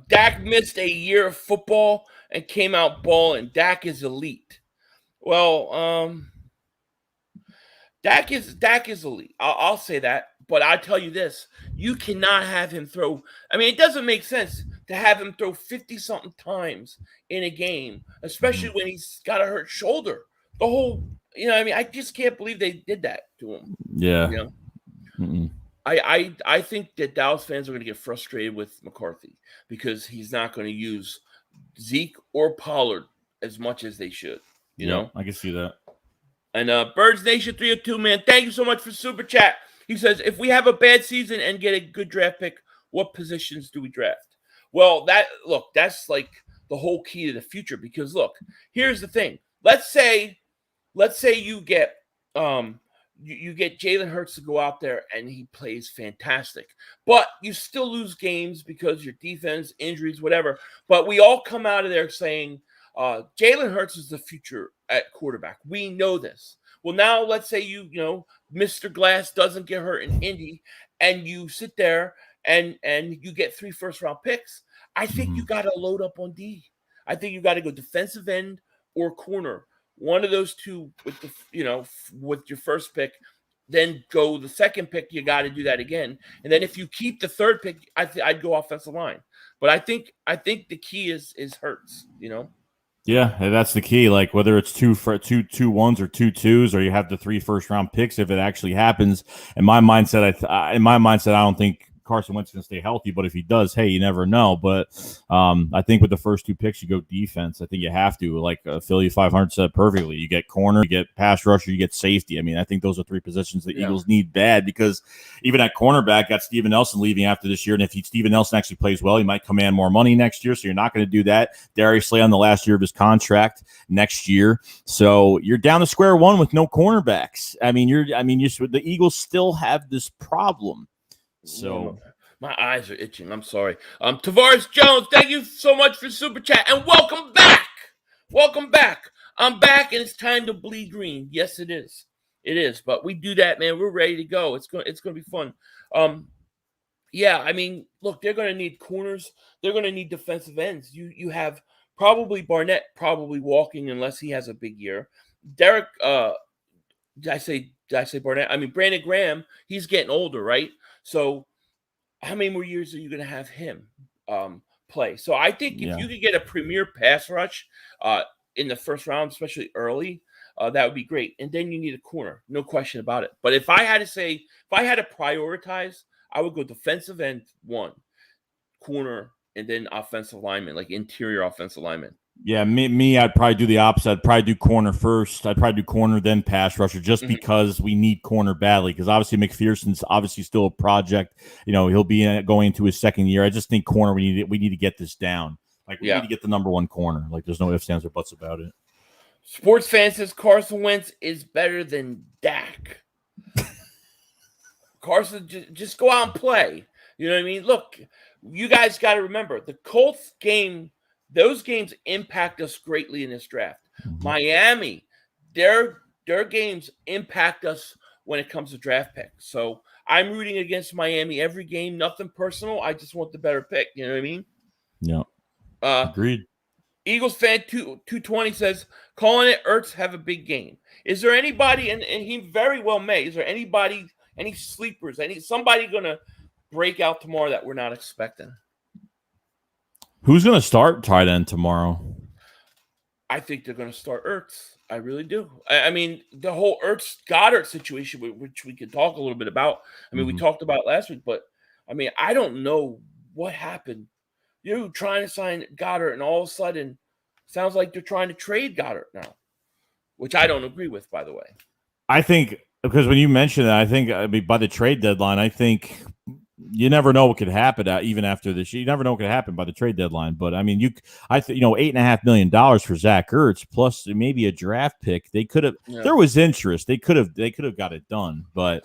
Dak missed a year of football and came out balling. Dak is elite. Well, Dak is elite. I'll say that, but I'll tell you this: you cannot have him throw. I mean, it doesn't make sense to have him throw 50-something times in a game, especially when he's got a hurt shoulder. The whole, I mean, I just can't believe they did that to him. Yeah. I think that Dallas fans are going to get frustrated with McCarthy because he's not going to use Zeke or Pollard as much as they should. You know, I can see that. And Birds Nation 302, man, thank you so much for super chat. He says, if we have a bad season and get a good draft pick, what positions do we draft? Well, that's like the whole key to the future, because look, here's the thing. Let's say you get you get Jalen Hurts to go out there and he plays fantastic, but you still lose games because your defense, injuries, whatever. But we all come out of there saying Jalen Hurts is the future at quarterback. We know this. Well, now let's say Mr. Glass doesn't get hurt in Indy, and you sit there and you get 3 first-round picks. I think you got to load up on D. I think you got to go defensive end or corner. One of those two with with your first pick, then go the second pick. You got to do that again, and then if you keep the third pick, I'd go offensive line. But I think the key is Hurts. Yeah, that's the key. Like, whether it's 2 1s or 2 2s, or you have the 3 first-round picks, if it actually happens. In my mindset, I don't think Carson Wentz is going to stay healthy, but if he does, hey, you never know. But I think with the first 2 picks, you go defense. I think you have to. Like Philly 500 said perfectly. You get corner, you get pass rusher, you get safety. I mean, I think those are 3 positions the Eagles need bad, because even at cornerback, got Steven Nelson leaving after this year, and if Steven Nelson actually plays well, he might command more money next year, so you're not going to do that. Darius Slay on the last year of his contract next year, so you're down to square one with no cornerbacks. The Eagles still have this problem. So my eyes are itching. I'm sorry. Tavares Jones, thank you so much for super chat, and welcome back. Welcome back. I'm back, and it's time to bleed green. Yes, it is. It is. But we do that, man. We're ready to go. It's going to be fun. Yeah. I mean, look, they're going to need corners. They're going to need defensive ends. You have probably Barnett probably walking unless he has a big year. Derek Did I say Barnett? I mean, Brandon Graham, he's getting older, right? So how many more years are you going to have him play? So I think if you could get a premier pass rush in the first round, especially early, that would be great. And then you need a corner, no question about it. But if I had to prioritize, I would go defensive end 1, corner, and then offensive lineman, like interior offensive lineman. Yeah, me, I'd probably do the opposite. I'd probably do corner first. I'd probably do corner, then pass rusher, just because we need corner badly. Because obviously McPherson's obviously still a project. He'll be going into his second year. I just think corner, we need to get this down. Like, we need to get the number 1 corner. Like, there's no ifs, ands, or buts about it. Sports fan says Carson Wentz is better than Dak. Carson, just go out and play. You know what I mean? Look, you guys got to remember, the Colts game, those games impact us greatly in this draft. Miami, their games impact us when it comes to draft picks. So I'm rooting against Miami every game. Nothing personal. I just want the better pick. You know what I mean? Yeah. Agreed. Eagles fan 220 says, calling it Ertz have a big game. Is there anybody, and he very well may, is there anybody, any sleepers, somebody going to break out tomorrow that we're not expecting? Who's going to start tight end tomorrow? I think they're going to start Ertz. I really do. I mean, the whole Ertz-Goddard situation, which we could talk a little bit about. I mean, we talked about it last week, but, I mean, I don't know what happened. You're trying to sign Goddard, and all of a sudden, sounds like they're trying to trade Goddard now, which I don't agree with, by the way. I think, because when you mentioned that, I think by the trade deadline, I think you never know what could happen even after this. You never know what could happen by the trade deadline. But I mean, $8.5 million for Zach Ertz plus maybe a draft pick. They could have. Yeah. There was interest. They could have got it done. But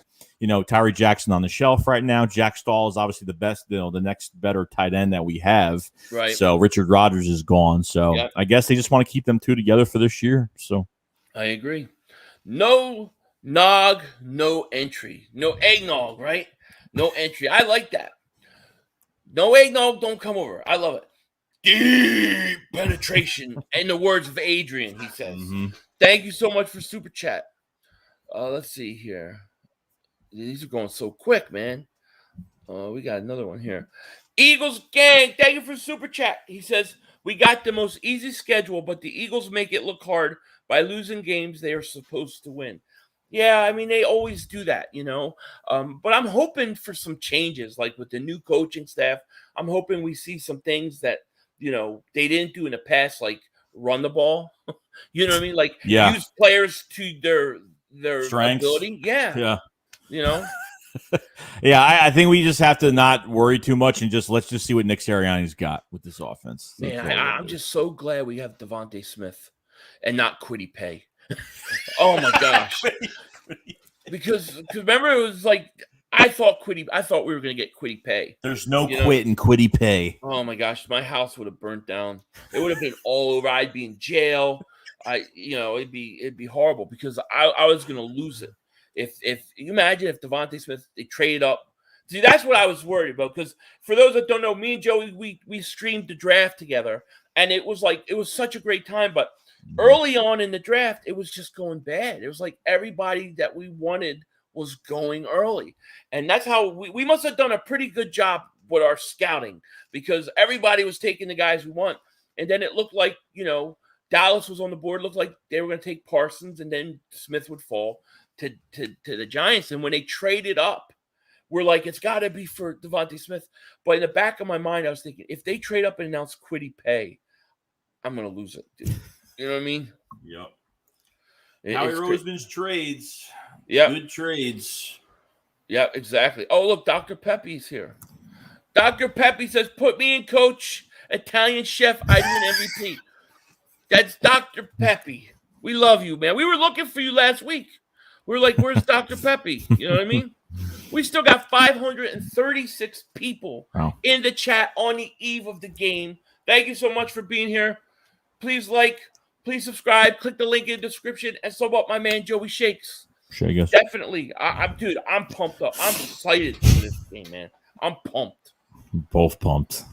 Tyree Jackson on the shelf right now. Jack Stahl is obviously the best. The next better tight end that we have. Right. So Richard Rodgers is gone. So I guess they just want to keep them two together for this year. So I agree. No nog, no entry, no eggnog. Right. No entry. I like that. No eggnog, don't come over. I love it. Deep penetration. In the words of Adrian, he says. Thank you so much for Super Chat. Let's see here. These are going so quick, man. We got another one here. Eagles gang, thank you for Super Chat. He says, we got the most easy schedule, but the Eagles make it look hard by losing games they are supposed to win. Yeah, I mean, they always do that, but I'm hoping for some changes, like with the new coaching staff. I'm hoping we see some things that, they didn't do in the past, like run the ball. You know what I mean? Like use players to their strengths. Ability. Yeah. Yeah. Yeah, I think we just have to not worry too much and let's just see what Nick Sirianni's got with this offense. Man, I'm just so glad we have Devontae Smith and not Kwity Paye. Oh my gosh. Because remember, it was like I thought we were going to get Kwity Paye. There's no quit in Kwity Paye. Oh my gosh, my house would have burnt down. It would have been all over. I'd be in jail. It'd be horrible because I was going to lose it. If you imagine if Devontae Smith, they trade up. See, that's what I was worried about, because for those that don't know, me and Joey, we streamed the draft together, and it was such a great time, but early on in the draft, it was just going bad. It was like everybody that we wanted was going early. And that's how we must have done a pretty good job with our scouting, because everybody was taking the guys we want. And then it looked like, Dallas was on the board. It looked like they were going to take Parsons, and then Smith would fall to the Giants. And when they traded up, we're like, it's got to be for Devontae Smith. But in the back of my mind, I was thinking, if they trade up and announce Kwity Paye, I'm going to lose it, dude. You know what I mean? Yep. Howie Roseman's trades. Yeah. Good trades. Yeah, exactly. Oh, look, Dr. Pepe's here. Dr. Pepe says, put me in coach, Italian chef, I'd win MVP. That's Dr. Pepe. We love you, man. We were looking for you last week. We were like, where's Dr. Pepe? You know what I mean? We still got 536 people in the chat on the eve of the game. Thank you so much for being here. Please please subscribe, click the link in the description, and so about my man Joey Shakes. Shakes. Definitely. I'm pumped up. I'm excited for this game, man. I'm pumped. Both pumped.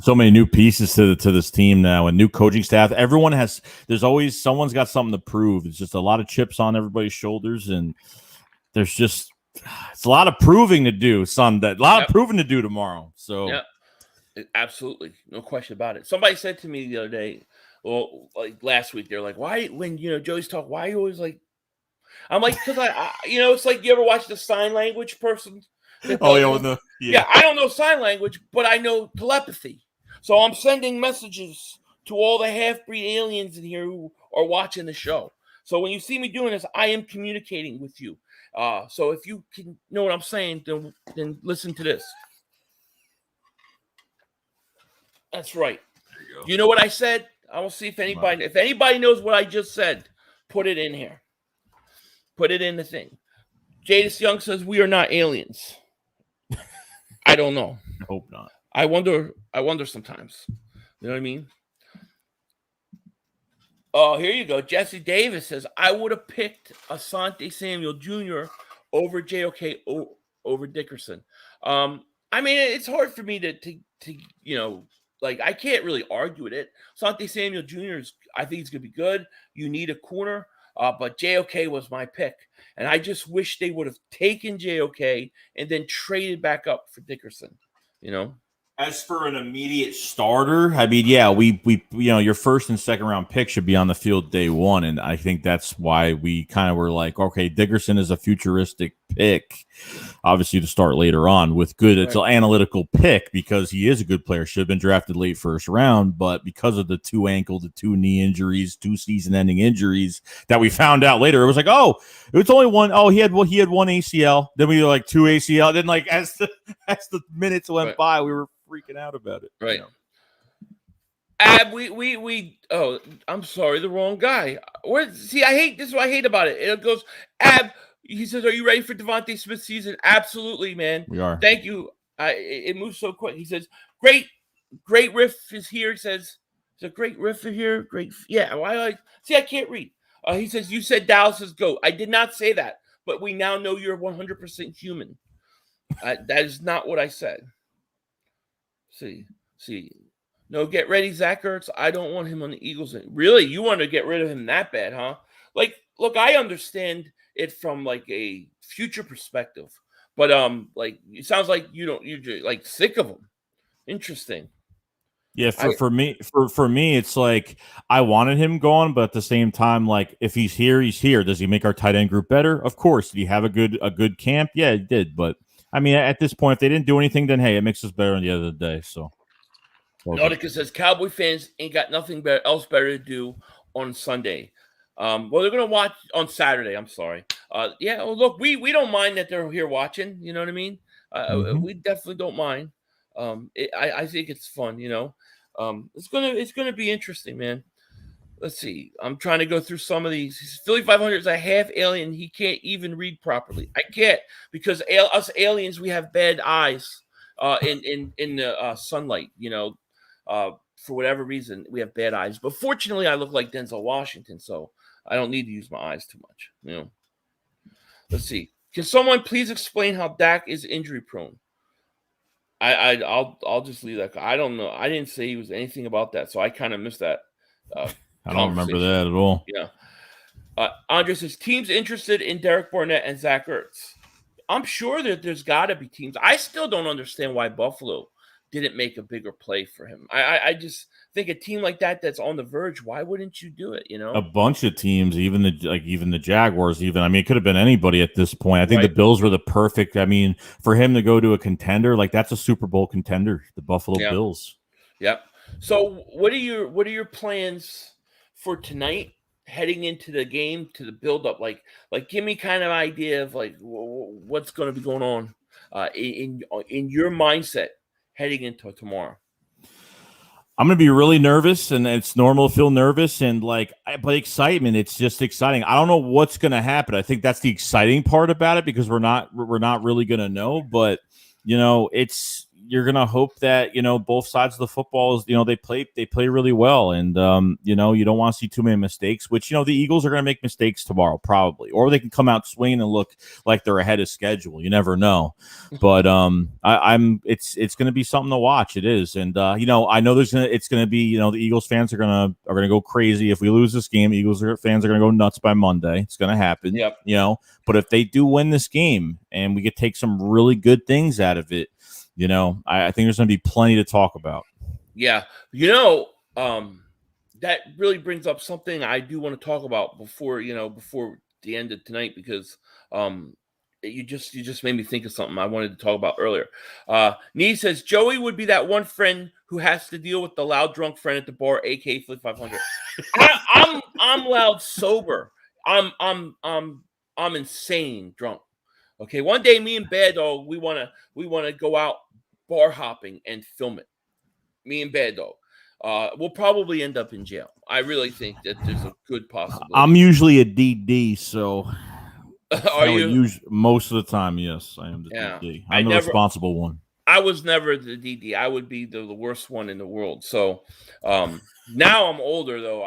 So many new pieces to this team now, and new coaching staff. There's always someone's got something to prove. It's just a lot of chips on everybody's shoulders, and it's a lot of proving to do Sunday. A lot of proving to do tomorrow. So yeah, absolutely, no question about it. Somebody said to me the other day, well, like last week, they're like, "Why, when Joey's talk, why are you always like?" I'm like, because I it's like, you ever watch the sign language person? Oh yeah, yeah, I don't know sign language, but I know telepathy. So I'm sending messages to all the half-breed aliens in here who are watching the show. So when you see me doing this, I am communicating with you. So if you can know what I'm saying, then listen to this. That's right. You know what I said? I will see if anybody knows what I just said. Put it in here. Put it in the thing. Jadis Young says we are not aliens. I don't know. I hope not. I wonder sometimes. You know what I mean? Oh, here you go. Jesse Davis says, I would have picked Asante Samuel Jr. over JOK over Dickerson. I mean, it's hard for me to like, I can't really argue with it. Asante Samuel Jr. I think he's going to be good. You need a corner. But JOK was my pick. And I just wish they would have taken JOK and then traded back up for Dickerson. As for an immediate starter, I mean, yeah, we your first and second round pick should be on the field day one, and I think that's why we kind of were like, okay, Dickerson is a futuristic pick, obviously to start later on with good. It's an analytical pick because he is a good player. Should have been drafted late first round, but because of the two knee injuries, 2 season-ending injuries that we found out later, it was like, oh, it was only one. Oh, he had one ACL. Then we were like 2 ACL. Then like as the minutes went by, we were freaking out about it. Right. Ab, oh, I'm sorry, the wrong guy. This is what I hate about it. It goes, Ab, he says, are you ready for Devontae Smith's season? Absolutely, man. We are. Thank you. It moves so quick. He says, great riff is here. He says, it's a great riff here. Great. Yeah. I can't read. He says, you said Dallas is GOAT. I did not say that, but we now know you're 100% human. That is not what I said. See. No, get ready, Zach Ertz. I don't want him on the Eagles. Really? You want to get rid of him that bad, huh? Like, look, I understand it from like a future perspective, but like it sounds like you're like sick of him. Interesting. Yeah, for me, it's like I wanted him gone, but at the same time, like if he's here, he's here. Does he make our tight end group better? Of course. Did he have a good camp? Yeah, he did. But I mean, at this point, if they didn't do anything, then hey, it makes us better on the other day. So, Nautica says Cowboy fans ain't got nothing else better to do on Sunday. Well, they're gonna watch on Saturday. I'm sorry. Yeah. Well, look, we don't mind that they're here watching. You know what I mean? We definitely don't mind. I think it's fun. It's gonna be interesting, man. Let's see. I'm trying to go through some of these. Philly 500 is a half alien. He can't even read properly. I can't because us aliens, we have bad eyes in the sunlight. For whatever reason, we have bad eyes. But fortunately, I look like Denzel Washington, so I don't need to use my eyes too much. Let's see. Can someone please explain how Dak is injury prone? I'll just leave that. I don't know. I didn't say he was anything about that, so I kind of missed that. I don't remember that at all. Yeah. Andre says, teams interested in Derek Barnett and Zach Ertz. I'm sure that there's got to be teams. I still don't understand why Buffalo didn't make a bigger play for him. I just think a team like that's on the verge, why wouldn't you do it, A bunch of teams, even the Jaguars, it could have been anybody at this point. I think the Bills were the perfect, for him to go to a contender, like that's a Super Bowl contender, the Buffalo Bills. Yep. So what are your plans for tonight heading into the game, to the build-up? Like give me kind of idea of like what's going to be going on in your mindset heading into tomorrow. I'm going to be really nervous, and it's normal to feel nervous, and but excitement. It's just exciting. I don't know what's going to happen. I think that's the exciting part about it because we're not really going to know, but it's you're gonna hope that both sides of the football is they play really well, and you don't want to see too many mistakes. Which the Eagles are gonna make mistakes tomorrow probably, or they can come out swinging and look like they're ahead of schedule. You never know, but it's gonna be something to watch. It is, and I know it's gonna be the Eagles fans are gonna go crazy if we lose this game. Eagles fans are gonna go nuts by Monday. It's gonna happen. Yep. But if they do win this game and we could take some really good things out of it, I think there's going to be plenty to talk about. Yeah. That really brings up something I do want to talk about before the end of tonight, because you just made me think of something I wanted to talk about earlier. Nee says Joey would be that one friend who has to deal with the loud drunk friend at the bar, aka Flip 500. I'm loud sober. I'm insane drunk. Okay, one day me and Bad Dog, we wanna go out bar hopping and film it. Me and Bad Dog. We'll probably end up in jail. I really think that there's a good possibility. I'm usually a DD, so are you? Most of the time, yes, I am the DD. I'm the responsible one. I was never the DD. I would be the worst one in the world. So now I'm older, though.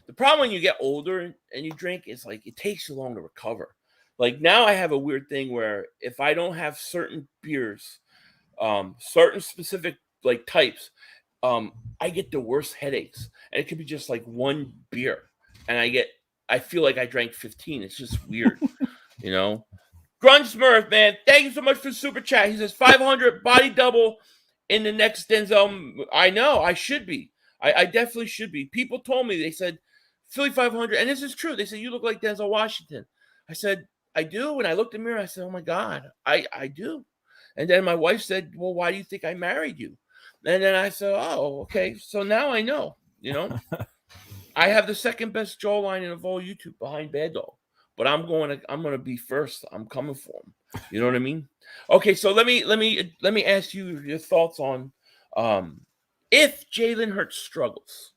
The problem when you get older and you drink is it takes you long to recover. Now I have a weird thing where if I don't have certain beers, certain specific types, I get the worst headaches. And it could be just one beer, and I feel like I drank 15. It's just weird, Grunge Smurf, man, thank you so much for the super chat. He says 500 body double in the next Denzel. I know I should be. I definitely should be. People told me, they said Philly 500, and this is true. They said you look like Denzel Washington. I said I do, and I looked in the mirror. I said, oh my God, I do. And then my wife said, well, why do you think I married you? And then I said, oh, okay. So now I know. I have the second best jawline of all YouTube behind Bad Dog. But I'm gonna be first. I'm coming for him. You know what I mean? Okay, so let me ask you your thoughts on if Jalen Hurts struggles.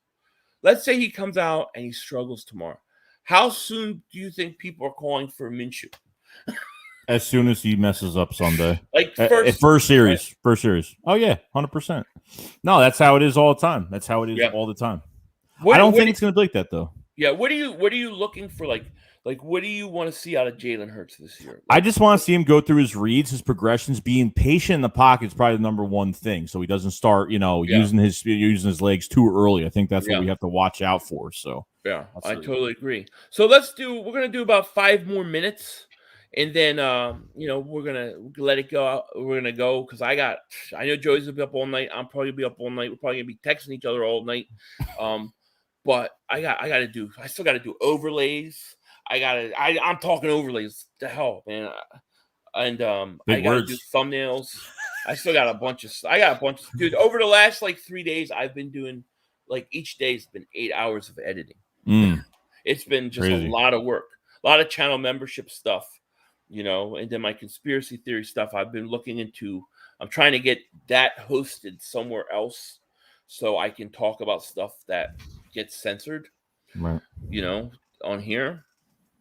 Let's say he comes out and he struggles tomorrow. How soon do you think people are calling for Minshew? As soon as he messes up Sunday, first series, right? First series. Oh yeah, 100%. No, that's how it is all the time. That's how it is all the time. I don't think it's gonna be like that though. Yeah, what are you looking for? What do you want to see out of Jalen Hurts this year? I just want to see him go through his reads, his progressions. Being patient in the pocket is probably the number one thing, so he doesn't start, using his legs too early. I think that's what we have to watch out for. So yeah, I totally agree. So we're gonna do about 5 more minutes, and then we're gonna let it go. We're gonna go because I know Joey's gonna be up all night. I'm probably gonna be up all night. We're probably gonna be texting each other all night. But I still gotta do overlays. I'm talking overlays. The hell, man. And I gotta do thumbnails. I got a bunch of dude. Over the last 3 days, I've been doing each day's been 8 hours of editing. It's been just a lot of work, a lot of channel membership stuff, and then my conspiracy theory stuff I've been looking into. I'm trying to get that hosted somewhere else so I can talk about stuff that gets censored, right? On here.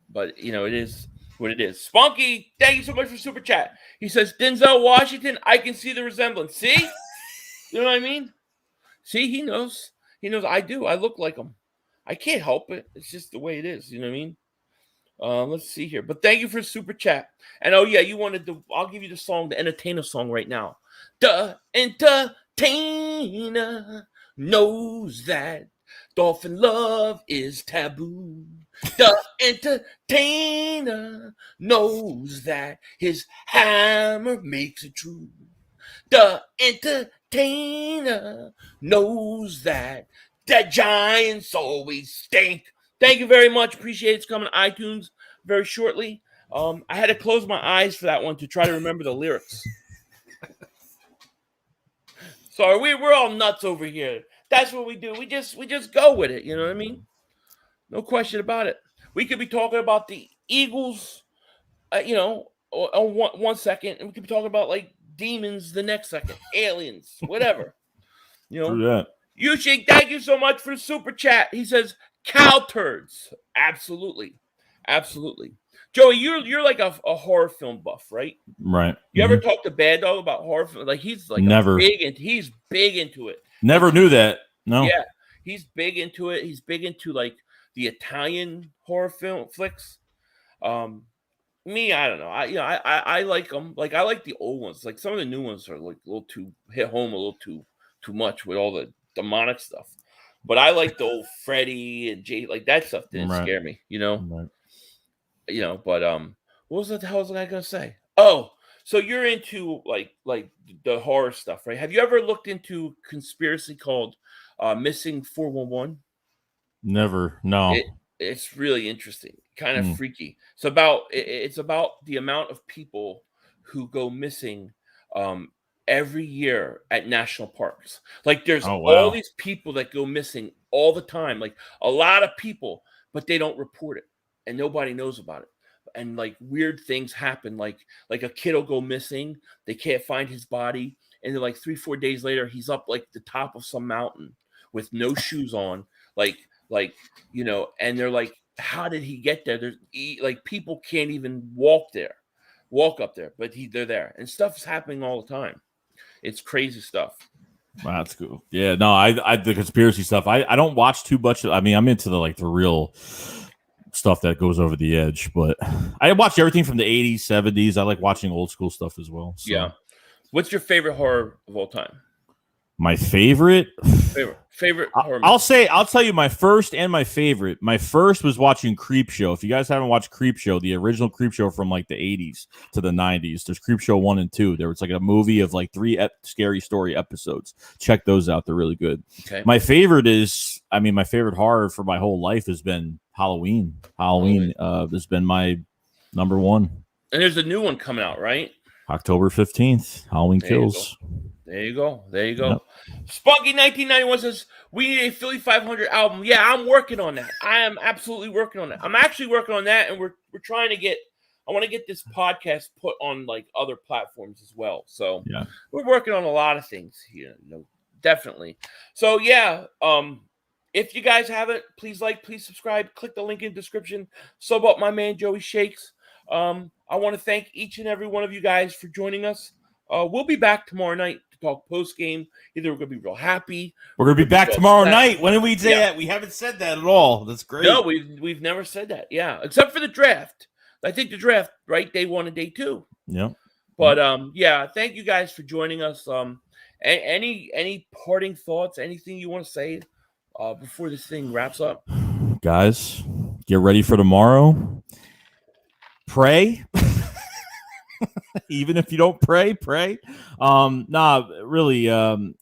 But it is what it is. Spunky, thank you so much for super chat. He says Denzel Washington. I can see the resemblance. See, you know what I mean? See, he knows. He knows I do. I look like him. I can't help it. It's just the way it is. You know what I mean? Let's see here. But thank you for super chat. And you wanted to. I'll give you the song, the entertainer song, right now. The entertainer knows that dolphin love is taboo. The entertainer knows that his hammer makes it true. The entertainer knows that Giants always stink. Thank you very much. Appreciate it. It's coming to iTunes very shortly. I had to close my eyes for that one to try to remember the lyrics. Sorry, we're all nuts over here. That's what we do. We just go with it. You know what I mean? No question about it. We could be talking about the Eagles, on one second, and we could be talking about demons the next second, aliens, whatever. Yushik, thank you so much for the super chat. He says cow turds. Absolutely. Joey, you're like a horror film buff, right? Right. You ever talk to Bad Dog about horror film? Like he's like Never. he's big into it. Never Like, knew that. No. Yeah, he's big into it. He's big into like the Italian horror film flicks. Me, I don't know. I like them. Like I like the old ones. Like some of the new ones are like a little too hit home, a little too much with all the demonic stuff. But I like the old Freddy and Jay. Like that stuff didn't scare me, Right. But what was the hell was I gonna say? Oh, so you're into like the horror stuff, right? Have you ever looked into a conspiracy called Missing 411? Never. No. It's really interesting, kind of freaky. It's about the amount of people who go missing every year at national parks. Like there's all these people that go missing all the time, like a lot of people, but they don't report it and nobody knows about it. And like weird things happen, like a kid will go missing, they can't find his body, and then like 3-4 days later he's up like the top of some mountain with no shoes on, like and they're like, how did he get there? There's like people can't even walk up there, but they're there, and stuff is happening all the time. It's crazy stuff. Wow, that's cool. Yeah, no, I the conspiracy stuff. I don't watch too much. I mean, I'm into the real stuff that goes over the edge, but I watch everything from the 80s, 70s. I like watching old school stuff as well. So. Yeah. What's your favorite horror of all time? My favorite horror movie. I'll tell you my first and my favorite. My first was watching Creepshow. If you guys haven't watched Creepshow, the original Creepshow from like the 80s to the 90s, there's Creepshow 1 and 2. There was like a movie of like 3 scary story episodes. Check those out. They're really good. Okay. My favorite my favorite horror for my whole life has been Halloween. Halloween has been my number one. And there's a new one coming out, right? October 15th. Halloween Kills. There you go. Yep. Spunky 1991 says, we need a Philly 500 album. Yeah, I'm working on that. I am absolutely working on that. I'm actually working on that, and we're trying to I want to get this podcast put on like other platforms as well. So yeah, we're working on a lot of things here. Definitely. So yeah, if you guys haven't, please subscribe, click the link in the description, sub up my man Joey Shakes. I want to thank each and every one of you guys for joining us. We'll be back tomorrow night to talk post game. Either we're gonna be real happy. We're gonna be back tomorrow night. When did we say that? We haven't said that at all. That's great. No, we've never said that. Yeah, except for the draft. I think the draft, right? Day 1 and day 2. Yeah. But yeah, thank you guys for joining us. Any parting thoughts? Anything you want to say before this thing wraps up? Guys, get ready for tomorrow. Pray. Even if you don't pray. Really,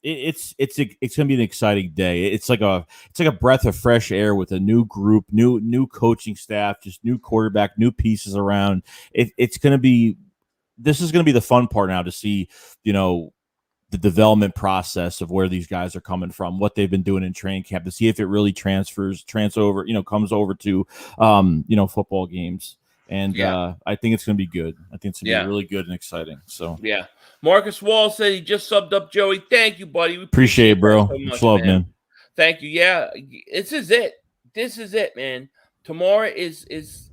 it's gonna be an exciting day. It's like a breath of fresh air with a new group, new coaching staff, just new quarterback, new pieces around. This is gonna be the fun part now to see, the development process of where these guys are coming from, what they've been doing in training camp, to see if it really comes over to football games. And I think it's going to be good. I think it's going to be really good and exciting. So yeah, Marcus Wall said he just subbed up Joey. Thank you, buddy. We appreciate it, bro. So much, love, man. Thank you. Yeah, this is it. This is it, man. Tomorrow is it's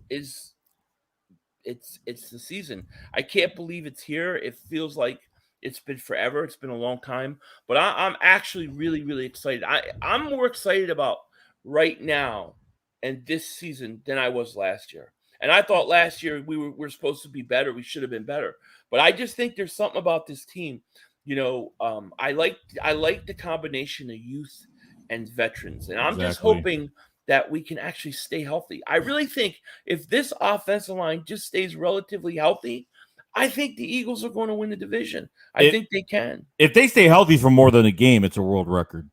the season. I can't believe it's here. It feels like it's been forever. It's been a long time, but I'm actually really, really excited. I'm more excited about right now and this season than I was last year. And I thought last year we're supposed to be better. We should have been better. But I just think there's something about this team. I like the combination of youth and veterans. And I'm just hoping that we can actually stay healthy. I really think if this offensive line just stays relatively healthy, I think the Eagles are going to win the division. I think they can. If they stay healthy for more than a game, it's a world record.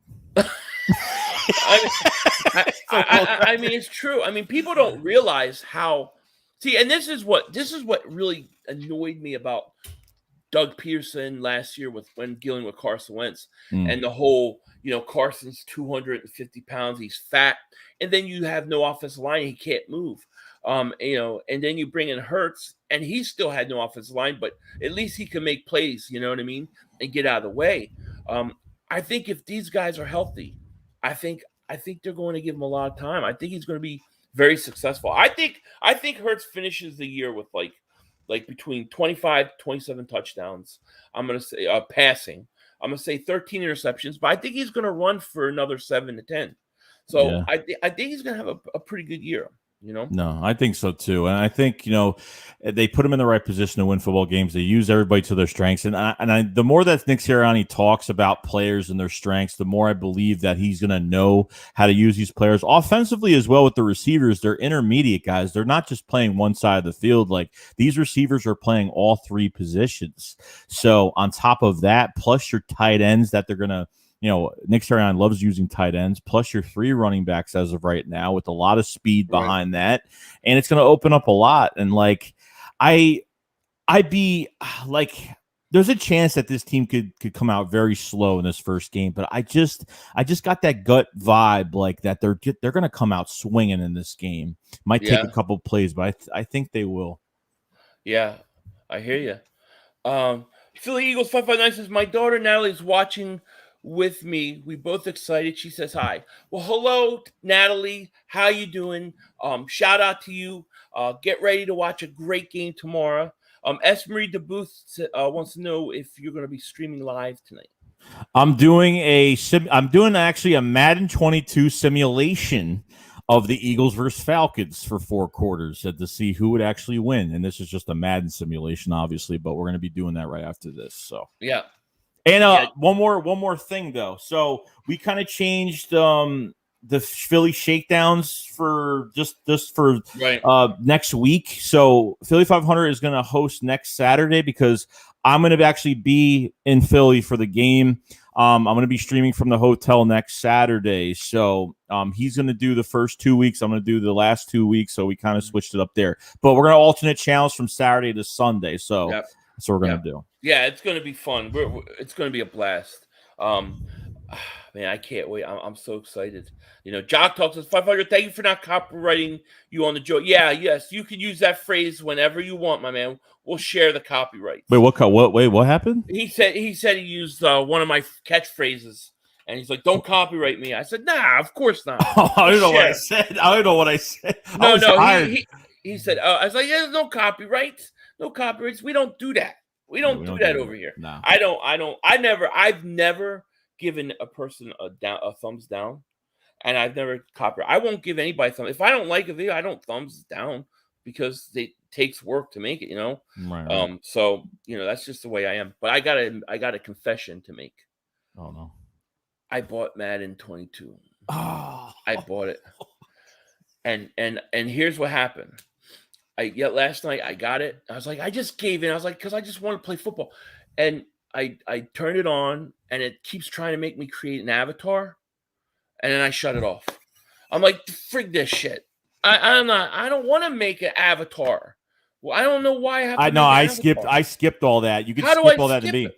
I mean, it's true. I mean, people don't realize how. See, and this is what really annoyed me about Doug Peterson last year when dealing with Carson Wentz and the whole, Carson's 250 pounds, he's fat, and then you have no offensive line, he can't move. And then you bring in Hurts, and he still had no offensive line, but at least he can make plays, you know what I mean, and get out of the way. I think if these guys are healthy, I think they're going to give him a lot of time. I think he's going to be very successful. I think Hurts finishes the year with like between 25, 27 touchdowns. I'm going to say passing. I'm going to say 13 interceptions, but I think he's going to run for another 7 to 10. So Yeah. I think he's going to have a pretty good year. No, I think so too, and I think they put him in the right position to win football games. They use everybody to their strengths, and the more that Nick Sirianni talks about players and their strengths, the more I believe that he's going to know how to use these players offensively as well with the receivers. They're intermediate guys. They're not just playing one side of the field. Like these receivers are playing all three positions. So on top of that, plus your tight ends that they're going to. Nick Sirianni loves using tight ends, plus your 3 running backs as of right now with a lot of speed behind that. And it's going to open up a lot. And I'd be like, there's a chance that this team could come out very slow in this first game, but I just got that gut vibe like that they're going to come out swinging in this game. Might take a couple plays, but I think they will. Yeah, I hear you. Philly Eagles 559 says, my daughter Natalie's watching with me. We both excited. She says hi. Well, hello, Natalie. How you doing? Shout out to you. Get ready to watch a great game tomorrow. S. Marie DeBooth wants to know if you're going to be streaming live tonight. I'm doing actually a Madden 22 simulation of the Eagles versus Falcons for 4 quarters to see who would actually win. And this is just a Madden simulation, obviously, but we're going to be doing that right after this. So yeah. And one more thing though. So we kind of changed the Philly Shakedowns for just for next week. So Philly 500 is going to host next Saturday because I'm going to actually be in Philly for the game. I'm going to be streaming from the hotel next Saturday. So he's going to do the first 2 weeks. I'm going to do the last 2 weeks. So we kind of switched it up there. But we're going to alternate channels from Saturday to Sunday. So that's what we're going to do. Yeah, it's going to be fun. It's going to be a blast. Man, I can't wait. I'm so excited. Jock Talk says 500. Thank you for not copywriting you on the joke. Yeah, yes, you can use that phrase whenever you want, my man. We'll share the copyrights. Wait, what happened? He said he used one of my catchphrases, and he's like, "Don't copyright me." I said, "Nah, of course not." I don't know what I said. No. He said, "I was like, yeah, no copyrights, no copyrights. We don't do that. We don't do that over here. No. I've never given a person a thumbs down, and I've never copyright. I won't give anybody thumbs. If I don't like a video, I don't thumbs down because it takes work to make it. Right. So that's just the way I am. But I got a confession to make. Oh no. I bought Madden 22. Oh. I bought it, and here's what happened. Last night I got it. I was like, I just gave in. I was like, because I just want to play football, and I turned it on, and it keeps trying to make me create an avatar, and then I shut it off. I'm like, frig this shit. I don't want to make an avatar. Well, I don't know why I have to. I skipped all that. You can skip all that to me.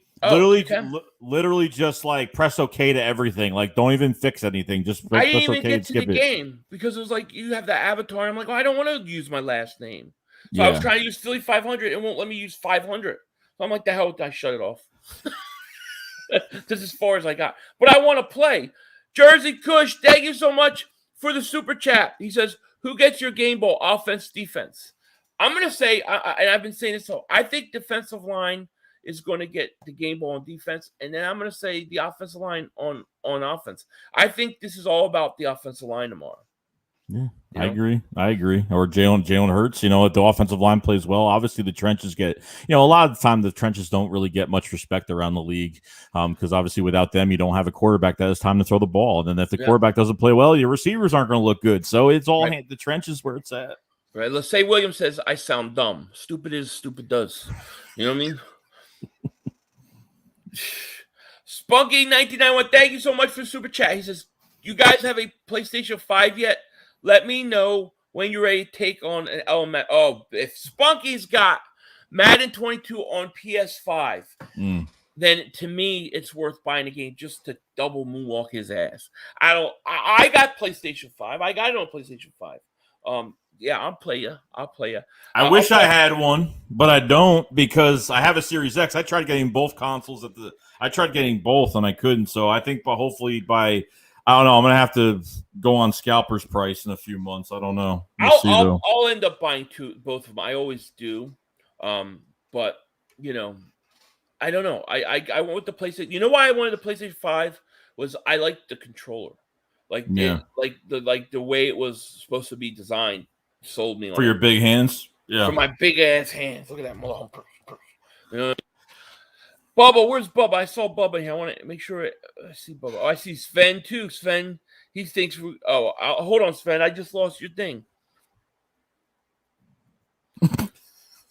Literally just like press OK to everything. Like don't even fix anything. Just press I didn't even OK get and to skip the it. game because it was like you have the avatar. I'm like, I don't want to use my last name. So I was trying to use Philly 500. It won't let me use 500. So I'm like, the hell, I shut it off. This is as far as I got. But I want to play. Jersey Kush, thank you so much for the super chat. He says, who gets your game ball, offense, defense? I'm going to say, and I've been saying this, so I think defensive line is going to get the game ball on defense, and then I'm going to say the offensive line on offense. I think this is all about the offensive line tomorrow. Yeah, I agree. Or Jalen Hurts, if the offensive line plays well, obviously the trenches get, a lot of the time the trenches don't really get much respect around the league because obviously without them, you don't have a quarterback that has time to throw the ball. And then if the quarterback doesn't play well, your receivers aren't going to look good. So it's all the trenches where it's at. Right. Let's say Williams says, I sound dumb. Stupid is, stupid does. You know what I mean? Spunky 1991, thank you so much for the super chat. He says, you guys have a PlayStation 5 yet? Let me know when you're ready to take on an element. Oh, if Spunky's got Madden 22 on PS5, then to me it's worth buying a game just to double moonwalk his ass. I got PlayStation 5. I got it on PlayStation 5. I'll play you. I wish I had one, but I don't because I have a Series X. I tried getting both consoles I tried getting both and I couldn't. So I think hopefully by I don't know. I'm gonna have to go on Scalper's price in a few months. I don't know. I'll end up buying both of them. I always do. But you know, I don't know. I went with the PlayStation. You know why I wanted the PlayStation 5 was I liked the controller. Like the way it was supposed to be designed sold me for your big hands. Yeah. For my big ass hands. Look at that long purse. You know? Bubba, where's Bubba? I saw Bubba here. I want to make sure I see Bubba. Oh, I see Sven too. Sven, he thinks. Hold on, Sven. I just lost your thing.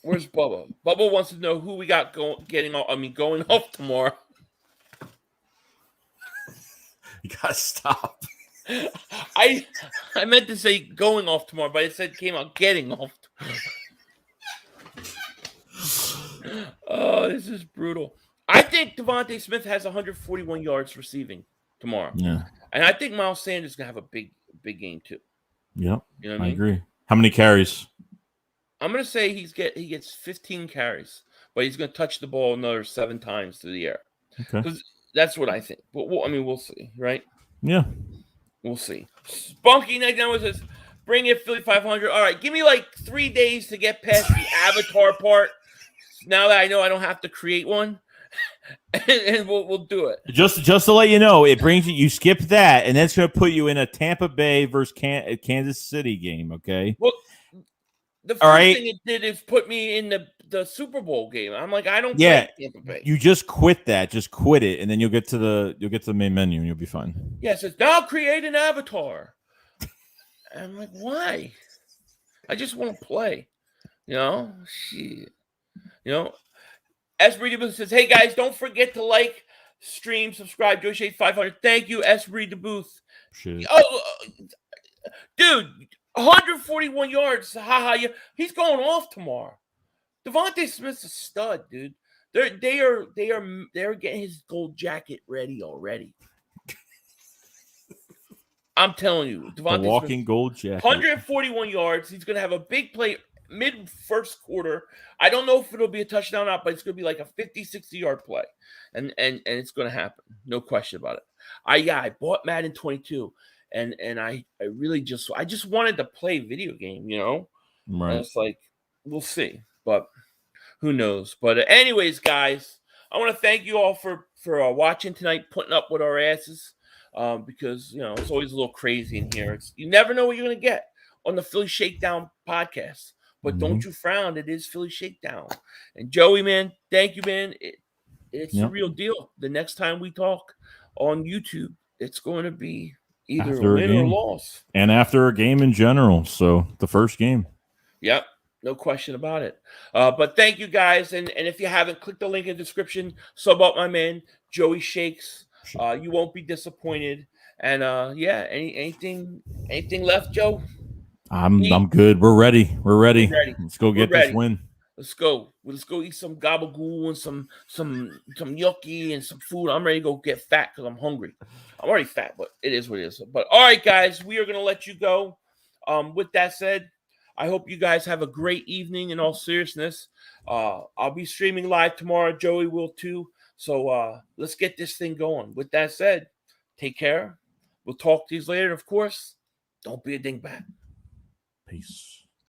Where's Bubba? Bubba wants to know who we got going off tomorrow. You gotta stop. I meant to say going off tomorrow, but it said came out getting off tomorrow. Oh, this is brutal. I think Devontae Smith has 141 yards receiving tomorrow. Yeah. And I think Miles Sanders is going to have a big game too. Yeah. You know what I mean? Agree. How many carries? I'm going to say he gets 15 carries, but he's going to touch the ball another 7 times through the air. Okay. Because that's what I think. But we'll see, right? Yeah. We'll see. Spunky Night Down says, bring it Philly 500. All right, give me like 3 days to get past the avatar part. Now that I know I don't have to create one. and we'll do it. Just to let you know, it brings you skip that, and that's going to put you in a Tampa Bay versus Kansas City game. Okay. Well, the first thing it did is put me in the Super Bowl game. I'm like, I don't play Tampa Bay. You just quit that. Just quit it, and then you'll get to the main menu, and you'll be fine. Yes, it's now create an avatar. And I'm like, why? I just want to play. You know, shit. You know. S. Reed says, hey guys, don't forget to like, stream, subscribe, JoeyShakes 500. Thank you, S. Reed DeBooth. Shit. Oh, dude, 141 yards. He's going off tomorrow. Devontae Smith's a stud, dude. They're getting his gold jacket ready already. I'm telling you, Devontae walking Smith, gold jacket. 141 yards. He's gonna have a big play mid first quarter. I don't know if it'll be a touchdown or not, but it's going to be like a 50, 60-yard play. And it's going to happen. No question about it. I bought Madden 22 and I really just wanted to play video game, you know? Right. And it's like, we'll see, but who knows? But anyways, guys, I want to thank you all for watching tonight, putting up with our asses, because, you know, it's always a little crazy in here. You never know what you're going to get on the Philly Shakedown podcast. But don't you frown. It is Philly Shakedown. And Joey, man, thank you, man. It's the real deal. The next time we talk on YouTube, it's going to be either a win or a loss. And after a game in general. So the first game. Yep. No question about it. But thank you, guys. And if you haven't, click the link in the description. Sub up my man, Joey Shakes. You won't be disappointed. And anything left, Joe? I'm good. We're ready. Let's go get this win. Let's go. Let's go eat some gabagool and some yucky and some food. I'm ready to go get fat because I'm hungry. I'm already fat, but it is what it is. But all right, guys, we are gonna let you go. With that said, I hope you guys have a great evening. In all seriousness, I'll be streaming live tomorrow. Joey will too. So let's get this thing going. With that said, take care. We'll talk to you later. Of course, don't be a dingbat. Peace.